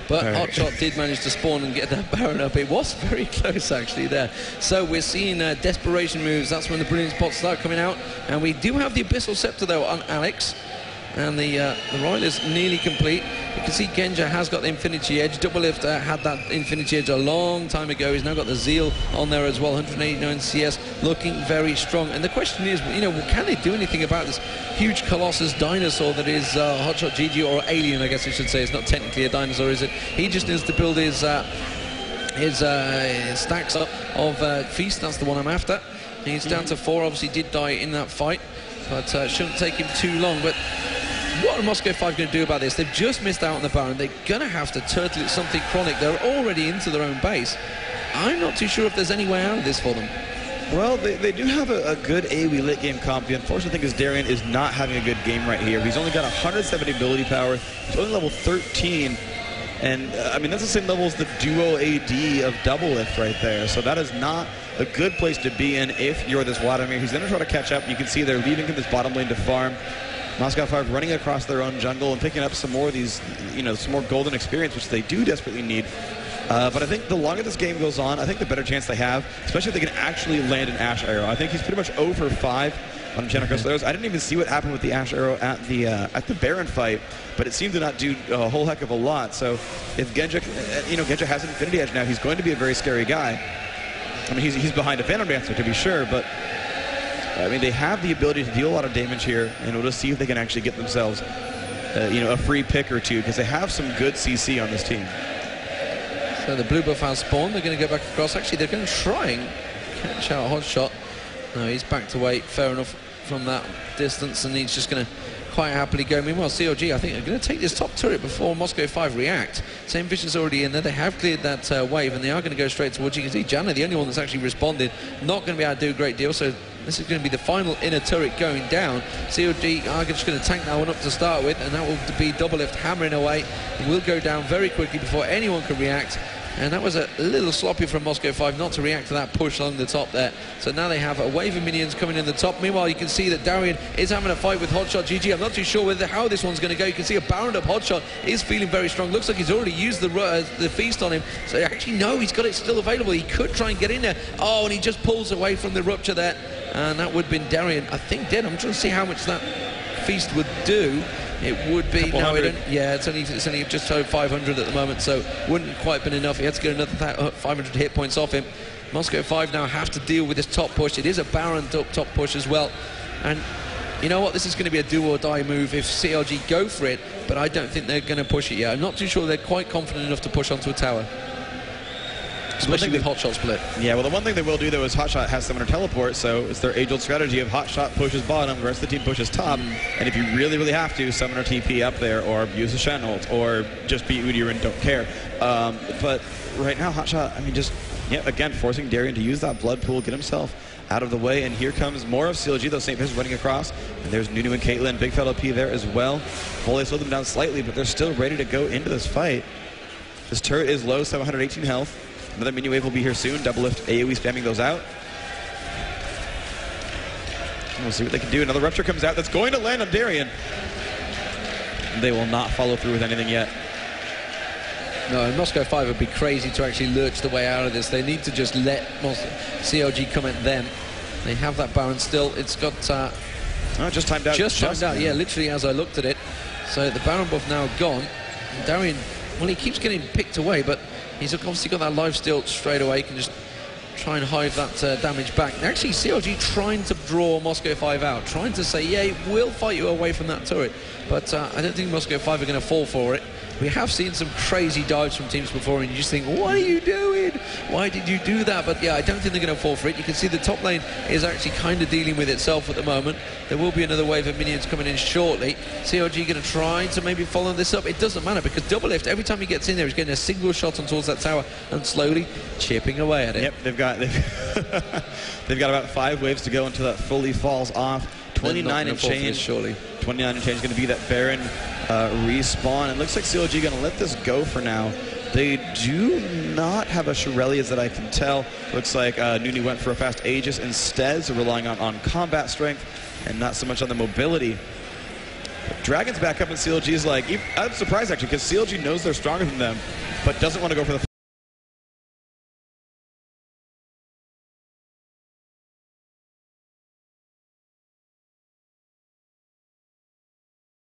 But Hotshot did manage to spawn and get that Baron up. It was very close, actually, there. So we're seeing desperation moves. That's when the brilliant spots start coming out. And we do have the Abyssal Scepter, though, on Alex. And the Royal is nearly complete. You can see Genja has got the Infinity Edge. Doublelift had that Infinity Edge a long time ago. He's now got the Zeal on there as well. 189 CS, looking very strong. And the question is, you know, can they do anything about this huge Colossus dinosaur that is Hotshot GG, or Alien, I guess I should say. It's not technically a dinosaur, is it? He just needs to build his stacks up of Feast. That's the one I'm after. He's down to 4. Obviously did die in that fight, but shouldn't take him too long. But what are Moscow 5 going to do about this? They've just missed out on the Baron. They're going to have to turtle it something chronic. They're already into their own base. I'm not too sure if there's any way out of this for them. Well, they do have a good AoE late game comp. The unfortunate thing is Darian is not having a good game right here. He's only got 170 ability power. He's only level 13. And, I mean, that's the same level as the duo AD of Doublelift right there. So that is not a good place to be in if you're this Vladimir. He's going to try to catch up. You can see they're leaving him this bottom lane to farm. Moscow 5 running across their own jungle and picking up some more of these, you know, some more golden experience, which they do desperately need. But I think the longer this game goes on, I think the better chance they have, especially if they can actually land an Ash Arrow. I think he's pretty much over 5 on Genicros arrows. I didn't even see what happened with the Ash Arrow at the Baron fight, but it seemed to not do a whole heck of a lot. So if Genja, you know, Genja has an Infinity Edge now, he's going to be a very scary guy. I mean, he's behind a Phantom Dancer, to be sure, but I mean, they have the ability to deal a lot of damage here, and we'll just see if they can actually get themselves, you know, a free pick or two, because they have some good CC on this team. So the blue buff has spawned. They're going to go back across. Actually, they're going to try and catch out Hotshot. No, he's backed away. Fair enough from that distance, and he's just going to quite happily go. Meanwhile, CLG, I think, are going to take this top turret before Moscow 5 react. St. Vicious already in there. They have cleared that wave, and they are going to go straight towards. You can see Janna, the only one that's actually responded, not going to be able to do a great deal. So this is going to be the final inner turret going down. CLG are just going to tank that one up to start with, and that will be Doublelift hammering away. It will go down very quickly before anyone can react. And that was a little sloppy from Moscow 5 not to react to that push along the top there. So now they have a wave of minions coming in the top. Meanwhile, you can see that Darian is having a fight with Hotshot GG. I'm not too sure how this one's going to go. You can see a Baron up Hotshot is feeling very strong. Looks like he's already used the feast on him. So actually, no, he's got it still available. He could try and get in there. Oh, and he just pulls away from the rupture there. And that would have been Darian, I think, dead. I'm trying to see how much that feast would do. It would be, no, yeah, it's only just over 500 at the moment, so wouldn't quite been enough. He had to get another 500 hit points off him. Moscow 5 now have to deal with this top push. It is a Baron top push as well. And you know what? This is going to be a do or die move if CLG go for it, but I don't think they're going to push it yet. I'm not too sure they're quite confident enough to push onto a tower. Especially with Hotshot split. Yeah, well, the one thing they will do, though, is Hotshot has Summoner Teleport, so it's their age-old strategy of Hotshot pushes bottom, the rest of the team pushes top, and if you really, really have to, Summoner TP up there, or use a Shen ult, or just beat Udyr and don't care. But right now, Hotshot, I mean, just, yeah, again, forcing Darian to use that blood pool, get himself out of the way, and here comes more of CLG, though St. Vicious running across, and there's Nunu and Caitlyn, Big Fellow P there as well. Foley slowed them down slightly, but they're still ready to go into this fight. This turret is low, 718 health. Another mini wave will be here soon. Doublelift AoE spamming those out. And we'll see what they can do. Another rupture comes out that's going to land on Darian. They will not follow through with anything yet. No, and Moscow 5 would be crazy to actually lurch the way out of this. They need to just let CLG come at them. They have that Baron still. It's got... just timed out. Just timed out, yeah, literally as I looked at it. So the Baron buff now gone. And Darien, well, he keeps getting picked away, but he's obviously got that lifesteal straight away. He can just try and hive that damage back. And actually, CLG trying to draw Moscow 5 out, trying to say, yeah, we'll fight you away from that turret. But I don't think Moscow 5 are going to fall for it. We have seen some crazy dives from teams before, and you just think, what are you doing? Why did you do that? But yeah, I don't think they're going to fall for it. You can see the top lane is actually kind of dealing with itself at the moment. There will be another wave of minions coming in shortly. CLG going to try to maybe follow this up. It doesn't matter, because Double Lift, every time he gets in there, he's getting a single shot on towards that tower and slowly chipping away at it. Yep, they've got about 5 waves to go until that fully falls off. 29 and change. Surely. 29 and change is going to be that Baron respawn. It looks like CLG going to let this go for now. They do not have a Shurelias that I can tell. Looks like Nuni went for a fast Aegis instead, so relying on combat strength and not so much on the mobility. But Dragon's back up, and CLG's like, I'm surprised actually, because CLG knows they're stronger than them, but doesn't want to go for the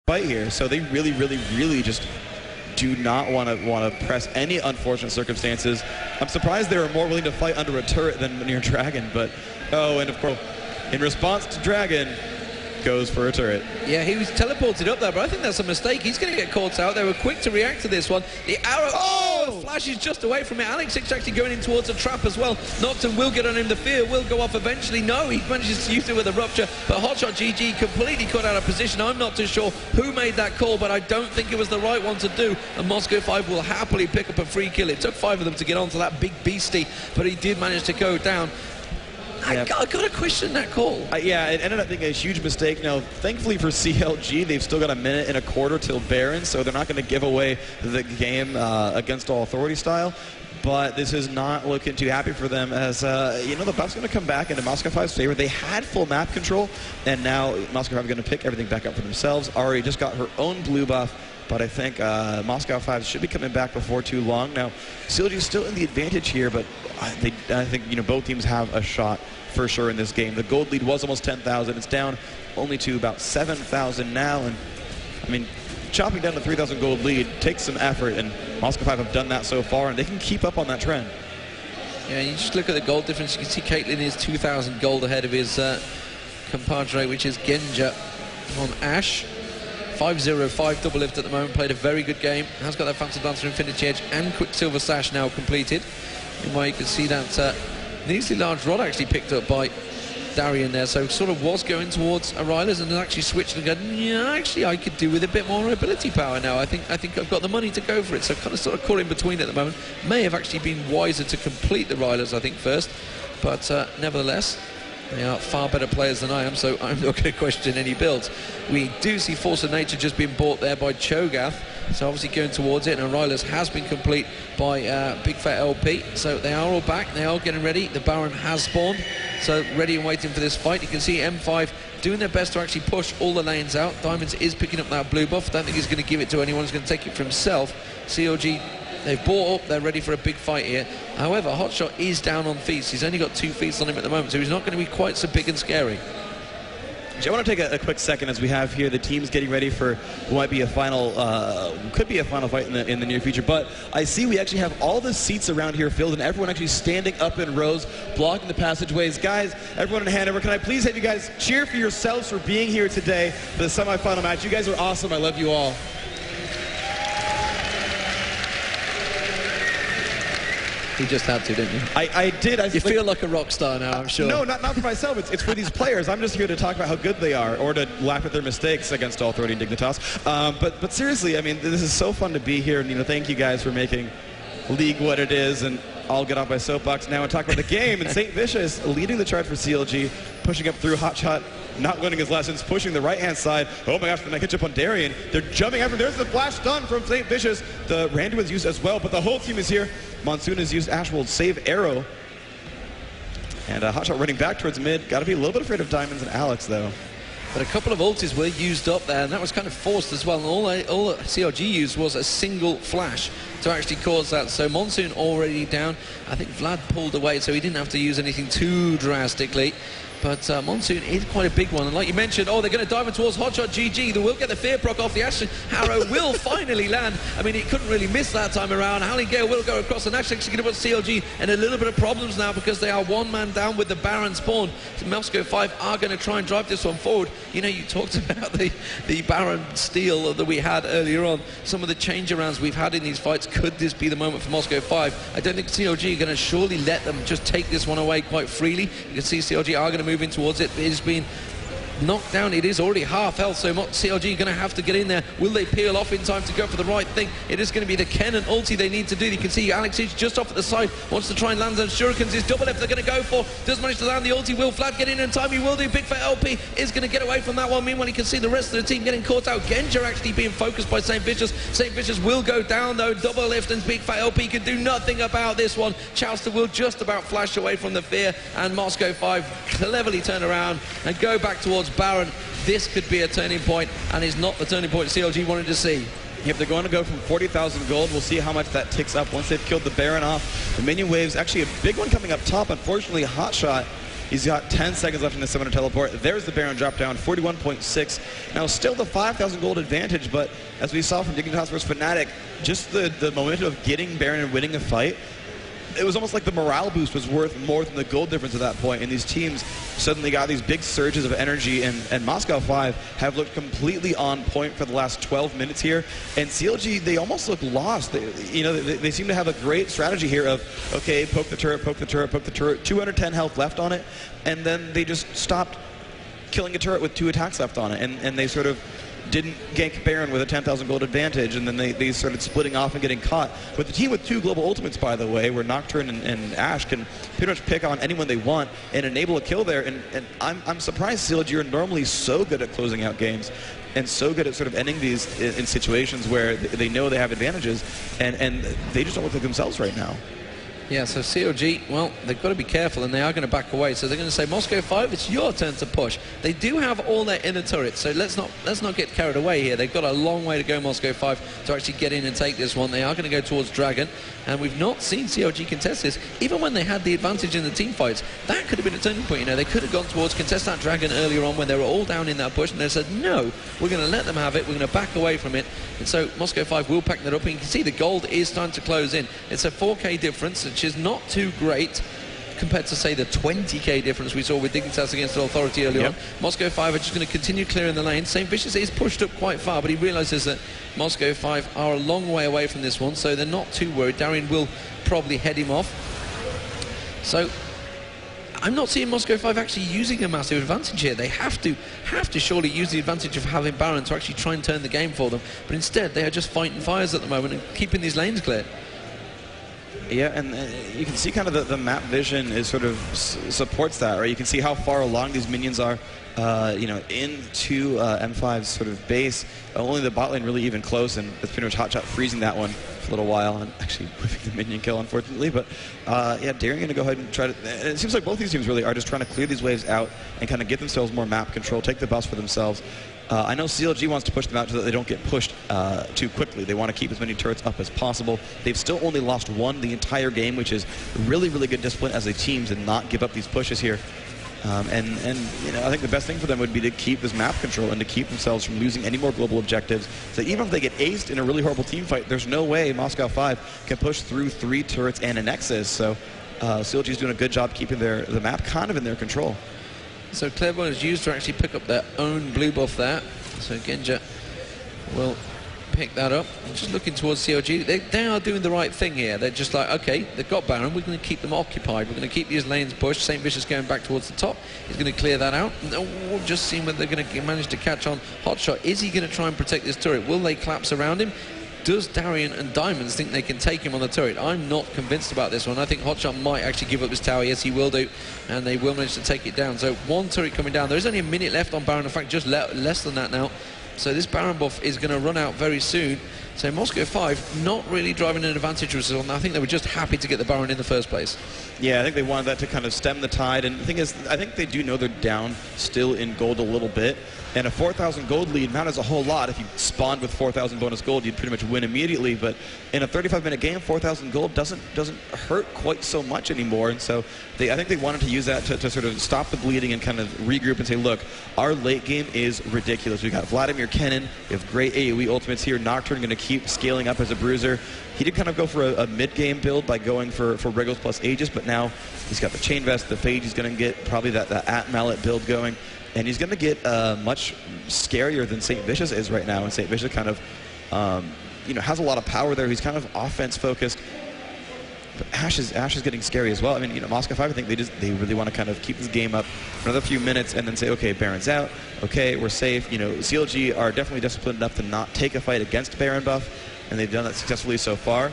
fight here. So they really just do not want to press any unfortunate circumstances. I'm surprised they were more willing to fight under a turret than near Dragon, but and of course, in response to Dragon, goes for a turret. Yeah, he was teleported up there, but I think that's a mistake. He's going to get caught out. They were quick to react to this one. The arrow flashes just away from it. Alex is actually going in towards a trap as well. Nocturne will get on him. The fear will go off eventually. No, he manages to use it with a rupture, but Hotshot GG completely cut out of position. I'm not too sure who made that call, but I don't think it was the right one to do, and Moscow 5 will happily pick up a free kill. It took 5 of them to get onto that big beastie, but he did manage to go down. I got to question that call. Yeah, it ended up being a huge mistake. Now, thankfully for CLG, they've still got a minute and a quarter till Baron, so they're not going to give away the game against all authority style. But this is not looking too happy for them, as the buff's going to come back into Moscow 5's favor. They had full map control, and now Moscow 5 are going to pick everything back up for themselves. Ari just got her own blue buff, but I think Moscow 5 should be coming back before too long. Now, CLG is still in the advantage here, but I think both teams have a shot for sure in this game. The gold lead was almost 10,000. It's down only to about 7,000 now, and I mean, chopping down the 3,000 gold lead takes some effort, and Moscow 5 have done that so far, and they can keep up on that trend. Yeah, you just look at the gold difference. You can see Caitlyn is 2,000 gold ahead of his compadre, which is Genja on Ashe. 5-0-5 double lift at the moment. Played a very good game. Has got that Phantom Dancer Infinity Edge and Quicksilver Sash now completed. Meanwhile, you can see that easily large rod actually picked up by Darien there, so sort of was going towards Arylas and then actually switched and going, yeah, actually I could do with a bit more ability power now. I think I've got the money to go for it. So kind of sort of caught in between at the moment. May have actually been wiser to complete the Arylas, I think, first, but nevertheless, they are far better players than I am, so I'm not going to question any builds. We do see Force of Nature just being bought there by Cho'Gath, so obviously going towards it, and Arylas has been complete by Big Fat LP, so they are all back, they are getting ready. The Baron has spawned, so ready and waiting for this fight. You can see M5 doing their best to actually push all the lanes out. Diamonds is picking up that blue buff. Don't think he's going to give it to anyone. He's going to take it for himself. CLG, they've bought up, they're ready for a big fight here. However, Hotshot is down on feats. He's only got 2 feats on him at the moment, so he's not going to be quite so big and scary. I want to take a quick second, as we have here the teams getting ready for what might be a final, could be a final fight in the near future. But I see we actually have all the seats around here filled, and everyone actually standing up in rows, blocking the passageways. Guys, everyone in Hanover, can I please have you guys cheer for yourselves for being here today for the semifinal match? You guys are awesome. I love you all. You just had to, didn't you? I did. You feel like a rock star now, I'm sure. No, not for myself. It's for these players. I'm just here to talk about how good they are, or to laugh at their mistakes against All Authority and Dignitas. But seriously, I mean, this is so fun to be here, and thank you guys for making League what it is. And I'll get off my soapbox now and talk about the game. And St. Vicious leading the charge for CLG, pushing up through Hotshot, not learning his lessons, pushing the right-hand side. Oh my gosh, then I catch up on Darien. They're jumping after. There's the flash stun from St. Vicious. The Randy was used as well, but the whole team is here. Monsoon has used Ashwold's save arrow. And Hotshot running back towards mid. Got to be a little bit afraid of Diamonds and Alex, though. But a couple of ultis were used up there, and that was kind of forced as well. And all CLG used was a single flash to actually cause that. So Monsoon already down. I think Vlad pulled away, so he didn't have to use anything too drastically. But Monsoon is quite a big one. And like you mentioned, oh, they're going to dive towards Hotshot GG. They will get the fear proc off. The Ashen Harrow will finally land. I mean, it couldn't really miss that time around. Howling Gale will go across, and actually going to put CLG in a little bit of problems now because they are one man down with the Baron spawn. So Moscow 5 are going to try and drive this one forward. You know, you talked about the Baron steal that we had earlier on. Some of the change arounds we've had in these fights. Could this be the moment for Moscow 5? I don't think CLG are going to surely let them just take this one away quite freely. You can see CLG are going to move in towards it. It has been knocked down. It is already half health, so CLG going to have to get in there. Will they peel off in time to go for the right thing? It is going to be the Kennen ulti they need to do. You can see Alex is just off at the side, wants to try and land those shurikens. His double F they're going to go for. Does manage to land the ulti. Will Vlad get in time? He will do. Big Fat LP is going to get away from that one. Meanwhile, you can see the rest of the team getting caught out. Genja actually being focused by St. Vicious. St. Vicious will go down though. Double lift, and Big Fat LP can do nothing about this one. Chowster will just about flash away from the fear, and Moscow 5 cleverly turn around and go back towards Baron. This could be a turning point, and is not the turning point CLG wanted to see. If they're going to go from 40,000 gold, we'll see how much that ticks up once they've killed the Baron off. The minion waves, actually a big one coming up top. Unfortunately, Hotshot, he's got 10 seconds left in the Semifinal teleport. There's the Baron drop down, 41.6. Now still the 5,000 gold advantage, but as we saw from Dignitas vs Fnatic, just the momentum of getting Baron and winning a fight, it was almost like the morale boost was worth more than the gold difference at that point, and these teams suddenly got these big surges of energy, and Moscow 5 have looked completely on point for the last 12 minutes here, and CLG, they almost look lost. They seem to have a great strategy here of, okay, poke the turret, poke the turret, poke the turret, 210 health left on it, and then they just stopped killing a turret with 2 attacks left on it, and they sort of didn't gank Baron with a 10,000 gold advantage, and then they started splitting off and getting caught. With the team with 2 global ultimates, by the way, where Nocturne and Ashe can pretty much pick on anyone they want and enable a kill there, and I'm surprised CLG are normally so good at closing out games and so good at sort of ending these in situations where they know they have advantages, and they just don't look like themselves right now. Yeah, so CLG, well, they've got to be careful, and they are going to back away. So they're going to say, Moscow 5, it's your turn to push. They do have all their inner turrets, so let's not get carried away here. They've got a long way to go, Moscow 5, to actually get in and take this one. They are going to go towards Dragon, and we've not seen CLG contest this. Even when they had the advantage in the team fights, that could have been a turning point. You know, they could have gone towards contest that Dragon earlier on when they were all down in that push, and they said, no, we're going to let them have it. We're going to back away from it. And so Moscow 5 will pack that up, and you can see the gold is starting to close in. It's a 4K difference, which is not too great compared to, say, the 20k difference we saw with Dignitas against the Authority earlier on. Moscow 5 are just going to continue clearing the lane. St. Vicious is pushed up quite far, but he realises that Moscow 5 are a long way away from this one, so they're not too worried. Darian will probably head him off. So I'm not seeing Moscow 5 actually using a massive advantage here. They have to surely use the advantage of having Baron to actually try and turn the game for them. But instead, they are just fighting fires at the moment and keeping these lanes clear. Yeah, and you can see kind of the map vision is sort of supports that, right? You can see how far along these minions are, into M5's sort of base. Only the bot lane really even close, and it's pretty much Hotshot freezing that one for a little while and actually whipping the minion kill, unfortunately. But yeah, Daring going to go ahead and try to. And it seems like both these teams really are just trying to clear these waves out and kind of get themselves more map control, take the bus for themselves. I know CLG wants to push them out so that they don't get pushed too quickly. They want to keep as many turrets up as possible. They've still only lost 1 the entire game, which is really, really good discipline as a team to not give up these pushes here. And I think the best thing for them would be to keep this map control and to keep themselves from losing any more global objectives. So even if they get aced in a really horrible team fight, there's no way Moscow 5 can push through 3 turrets and a Nexus. So CLG is doing a good job keeping the map kind of in their control. So Clairvoyant is used to actually pick up their own blue buff there. So Genja will pick that up. And just looking towards CLG, they are doing the right thing here. They're just like, okay, they've got Baron, we're going to keep them occupied. We're going to keep these lanes pushed. St. Vicious going back towards the top. He's going to clear that out. And we'll just see whether they're going to manage to catch on Hotshot. Is he going to try and protect this turret? Will they collapse around him? Does Darian and Diamonds think they can take him on the turret? I'm not convinced about this one. I think Hotshot might actually give up his tower. Yes, he will do. And they will manage to take it down. So 1 turret coming down. There is only a minute left on Baron. In fact, just less than that now. So this Baron buff is going to run out very soon. So Moscow 5 not really driving an advantage with us. I think they were just happy to get the Baron in the first place. Yeah, I think they wanted that to kind of stem the tide. And the thing is, I think they do know they're down still in gold a little bit. And a 4,000 gold lead matters a whole lot. If you spawned with 4,000 bonus gold, you'd pretty much win immediately. But in a 35-minute game, 4,000 gold doesn't hurt quite so much anymore. And so I think they wanted to use that to sort of stop the bleeding and kind of regroup and say, look, our late game is ridiculous. We got Vladimir Kennan. We have great AoE ultimates here. Nocturne going to keep scaling up as a bruiser. He did kind of go for a mid-game build by going for Wriggles plus Aegis, but now he's got the Chain Vest, the Phage. He's going to get probably that at-Mallet build going. And he's going to get much scarier than St. Vicious is right now. And St. Vicious kind of, has a lot of power there. He's kind of offense-focused. But Ash is getting scary as well. I mean, Moscow 5, I think they really want to kind of keep this game up for another few minutes and then say, okay, Baron's out. Okay, we're safe. CLG are definitely disciplined enough to not take a fight against Baron buff, and they've done that successfully so far.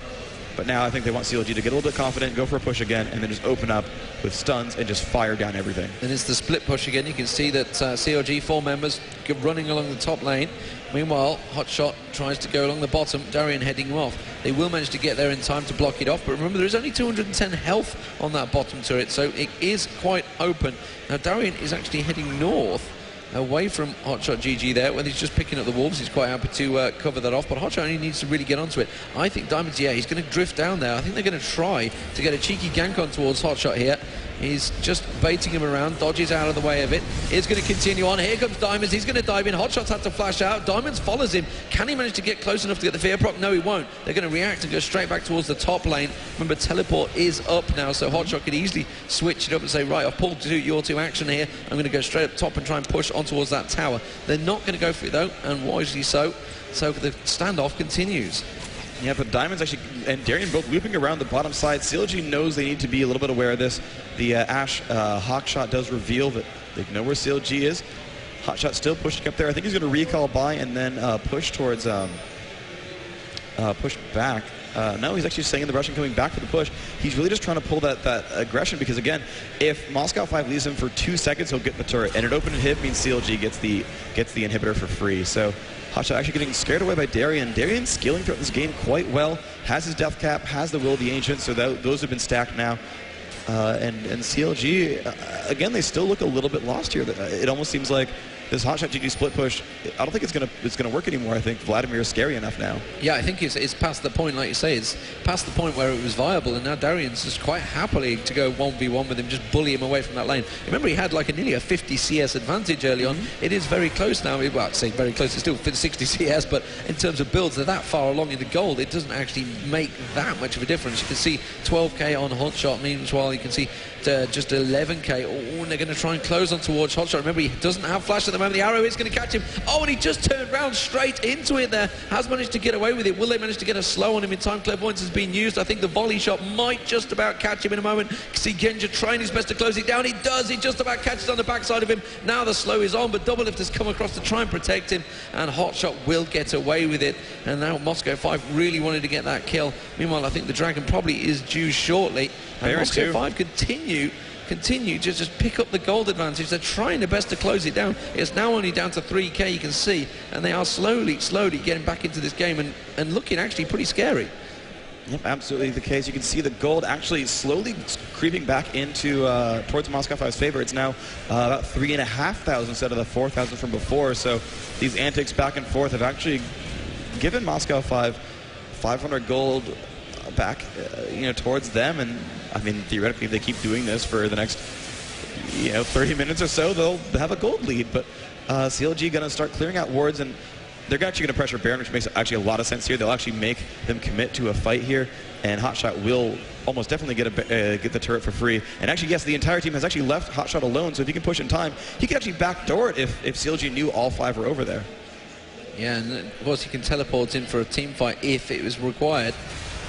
But now I think they want CLG to get a little bit confident, go for a push again, and then just open up with stuns and just fire down everything. And it's the split push again. You can see that CLG 4 members running along the top lane. Meanwhile, Hotshot tries to go along the bottom, Darien heading him off. They will manage to get there in time to block it off, but remember there is only 210 health on that bottom turret, so it is quite open. Now Darien is actually heading north, away from Hotshot GG there, when he's just picking up the wolves. He's quite happy to cover that off, but Hotshot only needs to really get onto it. I think Diamonds, he's going to drift down there. I think they're going to try to get a cheeky gank on towards Hotshot here. He's just baiting him around, dodges out of the way of it. He's going to continue on. Here comes Diamonds. He's going to dive in. Hotshot's had to flash out. Diamonds follows him. Can he manage to get close enough to get the fear proc? No, he won't. They're going to react and go straight back towards the top lane. Remember, teleport is up now, so Hotshot could easily switch it up and say, right, I've pulled your two action here. I'm going to go straight up top and try and push on towards that tower. They're not going to go for it, though, and wisely so. So the standoff continues. Yeah, but Diamonds actually and Darien both looping around the bottom side. CLG knows they need to be a little bit aware of this. The Ash Hawkshot does reveal that they know where CLG is. Hotshot still pushing up there. I think he's going to recall by and then push towards push back. No, he's actually staying in the brush and coming back for the push. He's really just trying to pull that aggression because, again, if Moscow 5 leaves him for 2 seconds, he'll get the turret. And an open hit means CLG gets the inhibitor for free. So Hotshot actually getting scared away by Darien. Darien's scaling throughout this game quite well. Has his death cap, has the will of the Ancient, so those have been stacked now. And CLG, again, they still look a little bit lost here. It almost seems like this Hotshot GG split push, I don't think it's gonna work anymore. I think Vladimir is scary enough now. Yeah, I think it's past the point, like you say, it's past the point where it was viable, and now Darien's just quite happily to go 1v1 with him, just bully him away from that lane. Remember, he had like nearly a 50 CS advantage early on. It is very close now. Well, I'd say very close. It's still 60 CS, but in terms of builds, they're that far along in the gold. It doesn't actually make that much of a difference. You can see 12k on Hotshot. Meanwhile, you can see just 11k. Oh, and they're going to try and close on towards Hotshot. Remember, he doesn't have flash at the moment. The arrow is going to catch him. Oh, and he just turned round straight into it there. Has managed to get away with it. Will they manage to get a slow on him in time? Clairvoyance has been used. I think the volley shot might just about catch him in a moment. See Genja trying his best to close it down. He does. He just about catches on the backside of him. Now the slow is on, but Doublelift has come across to try and protect him, and Hotshot will get away with it. And now Moscow 5 really wanted to get that kill. Meanwhile, I think the Dragon probably is due shortly. And Moscow 5 continue to just pick up the gold advantage. They're trying their best to close it down. It's now only down to 3k, you can see, and they are slowly getting back into this game and looking actually pretty scary. Yep, absolutely the case. You can see the gold actually slowly creeping back into towards Moscow 5's favor. It's now about 3,500 instead of the 4,000 from before. So these antics back and forth have actually given Moscow 5 500 gold back, towards them. And I mean, theoretically, if they keep doing this for the next, 30 minutes or so, they'll have a gold lead. But CLG going to start clearing out wards, and they're actually going to pressure Baron, which makes actually a lot of sense here. They'll actually make them commit to a fight here, and Hotshot will almost definitely get the turret for free. And actually, yes, the entire team has actually left Hotshot alone, so if he can push in time, he can actually backdoor it if CLG knew all 5 were over there. Yeah, and of course he can teleport in for a team fight if it was required.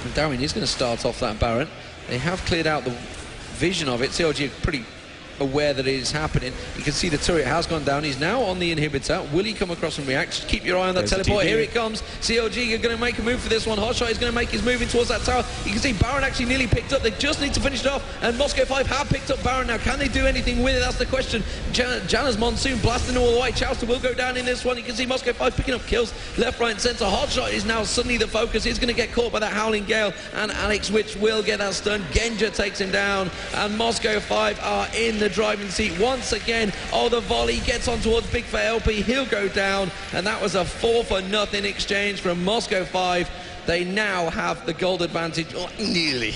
And Darien is going to start off that Baron. They have cleared out the vision of it. CLG are pretty aware that it is happening. You can see the turret has gone down. He's now on the inhibitor. Will he come across and react? Just keep your eye on that teleport. Here it comes. CLG are going to make a move for this one. Hotshot is going to make his move in towards that tower. You can see Baron actually nearly picked up. They just need to finish it off, and Moscow 5 have picked up Baron. Now, can they do anything with it? That's the question. Janna's Monsoon blasting all the way. Chowster will go down in this one. You can see Moscow 5 picking up kills left, right, and centre. Hotshot is now suddenly the focus. He's going to get caught by that Howling Gale, and Alex Witch will get that stun. Genja takes him down, and Moscow 5 are in the driving seat once again. Oh, the volley gets on towards Big Fat LP. He'll go down, and that was a 4-for-0 exchange from Moscow 5. They now have the gold advantage, nearly.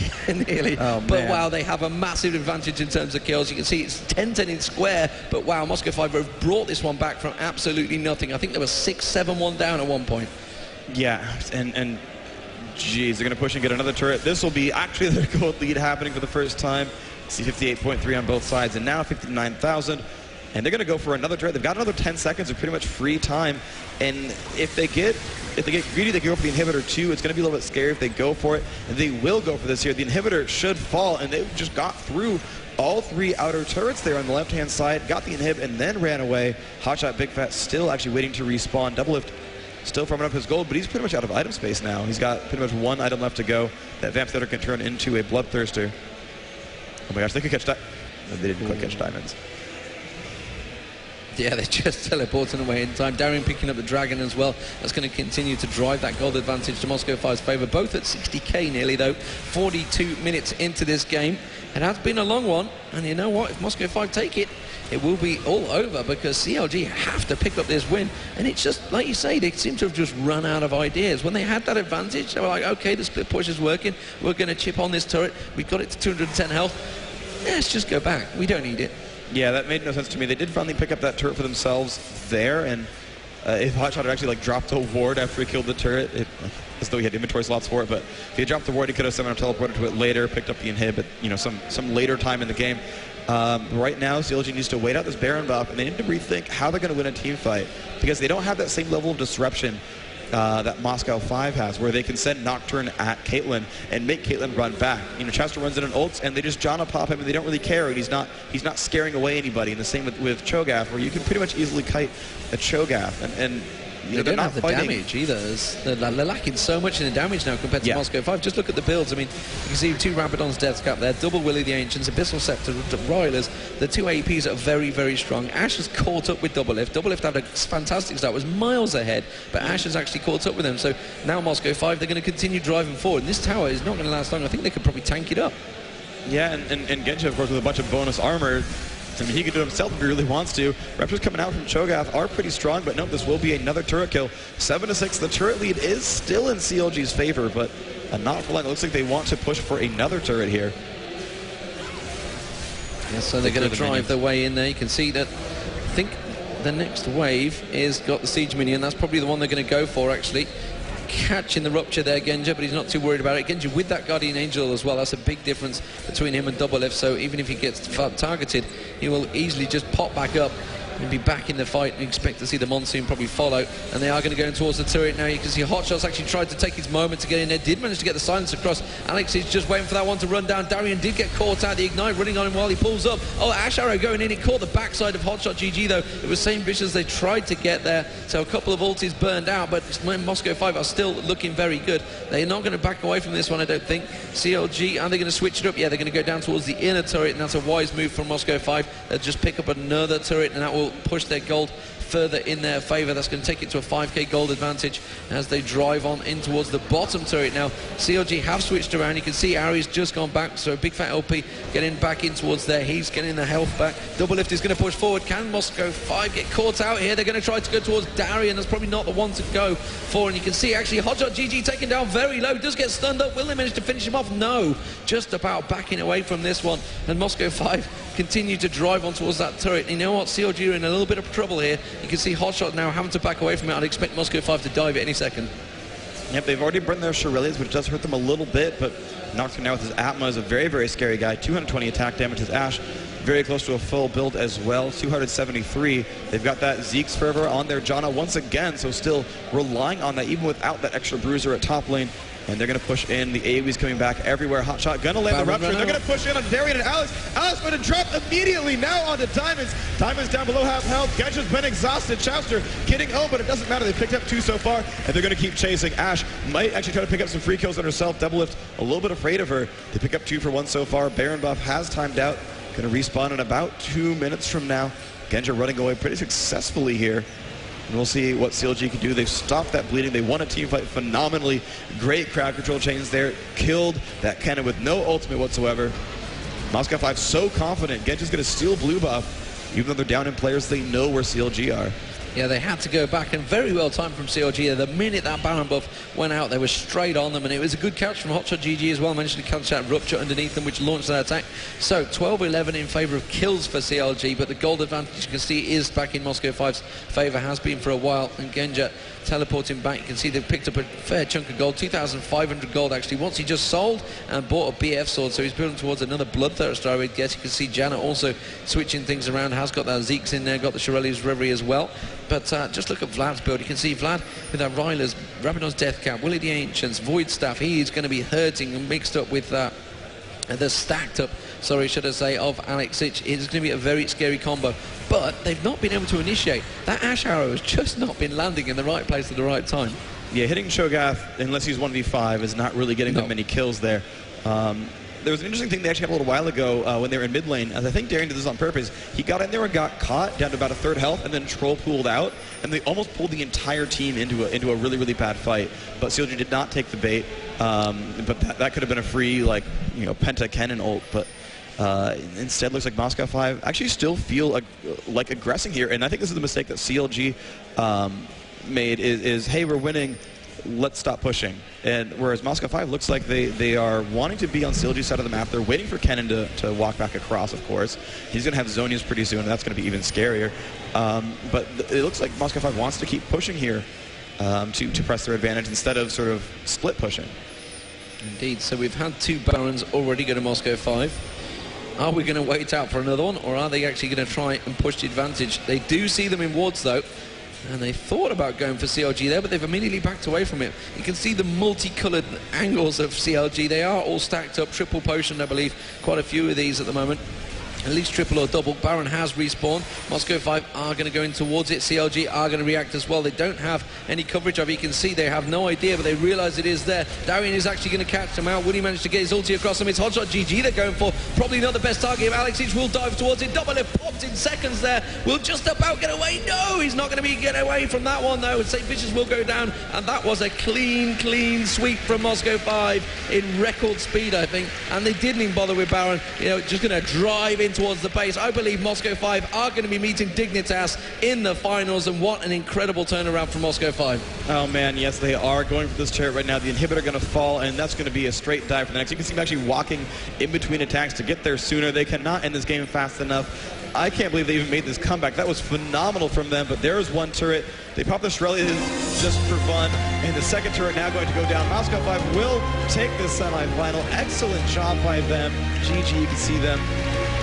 Oh, but wow, they have a massive advantage in terms of kills. You can see it's 10-10 in square, but wow, Moscow 5 have brought this one back from absolutely nothing. I think they were 6-7-1 down at one point. Yeah, and geez, they're going to push and get another turret. This will be actually their gold lead happening for the first time. See 58.3 on both sides, and now 59,000. And they're going to go for another turret. They've got another 10 seconds of pretty much free time. And if they get greedy, they can go for the inhibitor too. It's going to be a little bit scary if they go for it. And they will go for this here. The inhibitor should fall, and they just got through all 3 outer turrets there on the left-hand side, got the inhib, and then ran away. Hotshot Big Fat still actually waiting to respawn. Doublelift still farming up his gold, but he's pretty much out of item space now. He's got pretty much 1 item left to go. That Vamp Theater can turn into a Bloodthirster. Oh my gosh, they could catch that. No, they didn't quite catch diamonds. Yeah, they just teleporting away in time. Darian picking up the Dragon as well. That's going to continue to drive that gold advantage to Moscow 5's favour. Both at 60k nearly, though. 42 minutes into this game. It has been a long one. And you know what? If Moscow 5 take it, it will be all over, because CLG have to pick up this win. And it's just, like you say, they seem to have just run out of ideas. When they had that advantage, they were like, okay, the split push is working. We're going to chip on this turret. We've got it to 210 health. Let's just go back. We don't need it. Yeah, that made no sense to me. They did finally pick up that turret for themselves there, and if Hotshot had actually dropped a ward after he killed the turret, as though he had inventory slots for it, but if he had dropped the ward, he could have somehow teleported to it later, picked up the inhib at some later time in the game. Right now, CLG needs to wait out this Baron buff, and they need to rethink how they're going to win a team fight, because they don't have that same level of disruption that Moscow 5 has, where they can send Nocturne at Caitlyn and make Caitlyn run back. Chester runs in an ult, and they just Janna pop him, and they don't really care, and he's not scaring away anybody. And the same with Cho'Gath, where you can pretty much easily kite a Cho'Gath, and they don't have the damage either. They're lacking so much in the damage now compared to Moscow 5. Just look at the builds. I mean, you can see 2 Rabadon's Death Cap there, double Willy the Ancients, Abyssal Scepter, Roilers. The 2 APs are very, very strong. Ash has caught up with Doublelift. Doublelift had a fantastic start, was miles ahead, but Ash has actually caught up with them. So now Moscow 5, they're going to continue driving forward. And this tower is not going to last long. I think they could probably tank it up. Yeah, and Genja, of course, with a bunch of bonus armor. I mean, he could do it himself if he really wants to. Raptors coming out from Cho'Gath are pretty strong, but no, this will be another turret kill. 7-6, the turret lead is still in CLG's favor, but not for long. It looks like they want to push for another turret here. Yeah, so they're going to drive their way in there. You can see that, I think the next wave is got the Siege Minion. That's probably the one they're going to go for, actually. Catching the rupture there, Genja, but he's not too worried about it. Genja with that Guardian Angel as well. That's a big difference between him and Doublelift. So even if he gets targeted, he will easily just pop back up and be back in the fight. We expect to see the Monsoon probably follow, and they are going to go in towards the turret now. You can see Hotshot's actually tried to take his moment to get in there, did manage to get the silence across. Alex is just waiting for that one to run down. Darian did get caught out, the Ignite running on him while he pulls up. Oh, Ash Arrow going in, it caught the backside of Hotshot. GG though, it was same vicious, they tried to get there, so a couple of ultis burned out, but Moscow 5 are still looking very good. They're not going to back away from this one, I don't think. CLG, are they going to switch it up? Yeah, they're going to go down towards the inner turret, and that's a wise move from Moscow 5. They'll just pick up another turret, and that will push their gold further in their favour. That's going to take it to a 5k gold advantage as they drive on in towards the bottom turret now. CLG have switched around. You can see Ari's just gone back, so Big Fat LP getting back in towards there. He's getting the health back. Doublelift is going to push forward. Can Moscow 5 get caught out here? They're going to try to go towards Darian. That's probably not the one to go for, and you can see actually Hotshot GG taken down very low. Does get stunned up. Will they manage to finish him off? No. Just about backing away from this one, and Moscow 5 continue to drive on towards that turret. You know what? CLG are in a little bit of trouble here. You can see Hotshot now having to back away from it. I'd expect Moscow 5 to dive at any second. Yep, they've already burned their Shurellias, which does hurt them a little bit, but Nocturne now with his Atma is a very, very scary guy. 220 attack damage. His Ash very close to a full build as well. 273. They've got that Zeke's Fervor on their Janna once again, so still relying on that even without that extra bruiser at top lane. And they're going to push in. The AoE's coming back everywhere. Hotshot going to land the rupture. They're going to push in on Darian and Alex. Alex going to drop immediately now onto Diamonds. Diamonds down below half health. Genja's been exhausted. Chowster getting but it doesn't matter. They picked up 2 so far, and they're going to keep chasing. Ash might actually try to pick up some free kills on herself. Doublelift a little bit afraid of her. They pick up 2 for 1 so far. Baron buff has timed out. Going to respawn in about 2 minutes from now. Genja running away pretty successfully here. And we'll see what CLG can do. They've stopped that bleeding. They won a team fight phenomenally. Great crowd control chains there. Killed that Kennen with no ultimate whatsoever. Moscow 5 so confident. Genja's going to steal blue buff. Even though they're down in players, they know where CLG are. Yeah, they had to go back, and very well timed from CLG. The minute that Baron buff went out, they were straight on them, and it was a good catch from Hotshot GG as well. Managed to catch that rupture underneath them, which launched that attack. So 12-11 in favour of kills for CLG, but the gold advantage you can see is back in Moscow 5's favour, has been for a while, and Genja teleporting back. You can see they've picked up a fair chunk of gold, 2,500 gold actually. Once he just sold and bought a BF sword, so he's building towards another Bloodthirster, I would guess. You can see Janna also switching things around, has got that Zeke's in there, got the Shirelli's Reverie as well. But just look at Vlad's build. You can see Vlad with that Ryler's, Rabadon's Death Cap, Willie the Ancient's, Void Staff. He is going to be hurting and mixed up with the stacked up, sorry, should I say, of Alex Ich. It's going to be a very scary combo. But they've not been able to initiate. That Ash Arrow has just not been landing in the right place at the right time. Yeah, hitting Cho'Gath, unless he's 1v5, is not really getting that many kills there. There was an interesting thing they actually had a little while ago when they were in mid lane, and I think Darian did this on purpose. He got in there and got caught down to about a third health, and then Troll pulled out, and they almost pulled the entire team into a really, really bad fight. But CLG did not take the bait, but that could have been a free, like, you know, Penta Kennen ult, but instead looks like Moscow 5 actually still feel like aggressing here, and I think this is the mistake that CLG made is, hey, we're winning, let's stop pushing. And whereas Moscow 5 looks like they are wanting to be on CLG's side of the map. They're waiting for Kennen to walk back across, of course. He's going to have Zhonya's pretty soon, and that's going to be even scarier. But it looks like Moscow 5 wants to keep pushing here to press their advantage instead of sort of split pushing. Indeed. So we've had 2 Barons already go to Moscow 5. Are we going to wait out for another one, or are they actually going to try and push the advantage? They do see them in wards, though. And they thought about going for CLG there, but they've immediately backed away from it. You can see the multicolored angles of CLG. They are all stacked up, triple potion, I believe. Quite a few of these at the moment. At least triple or double. Baron has respawned. Moscow 5 are going to go in towards it. CLG are going to react as well. They don't have any coverage of it. You can see they have no idea, but they realise it is there. Darian is actually going to catch them out. Will he manage to get his ulti across them? It's Hotshot GG they're going for. Probably not the best target. Alex Ich will dive towards it. Doublelift popped in seconds there. Will just about get away. No, he's not going to be getting away from that one, though. St. Vicious will go down, and that was a clean sweep from Moscow 5 in record speed, I think. And they didn't even bother with Baron. You know, just going to drive in towards the base. I believe Moscow 5 are going to be meeting Dignitas in the finals, and what an incredible turnaround from Moscow 5. Oh man, yes, they are going for this turret right now. The inhibitor going to fall, and that's going to be a straight dive for the next. You can see them actually walking in between attacks to get there sooner. They cannot end this game fast enough. I can't believe they even made this comeback. That was phenomenal from them, but there is one turret. They popped the Shirelli just for fun, and the second turret now going to go down. Moscow 5 will take this semifinal. Excellent job by them. GG, you can see them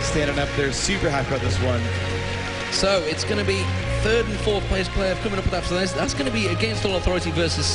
standing up there. Super happy about this one. So it's going to be 3rd and 4th place player coming up after this. That's going to be Against All Authority versus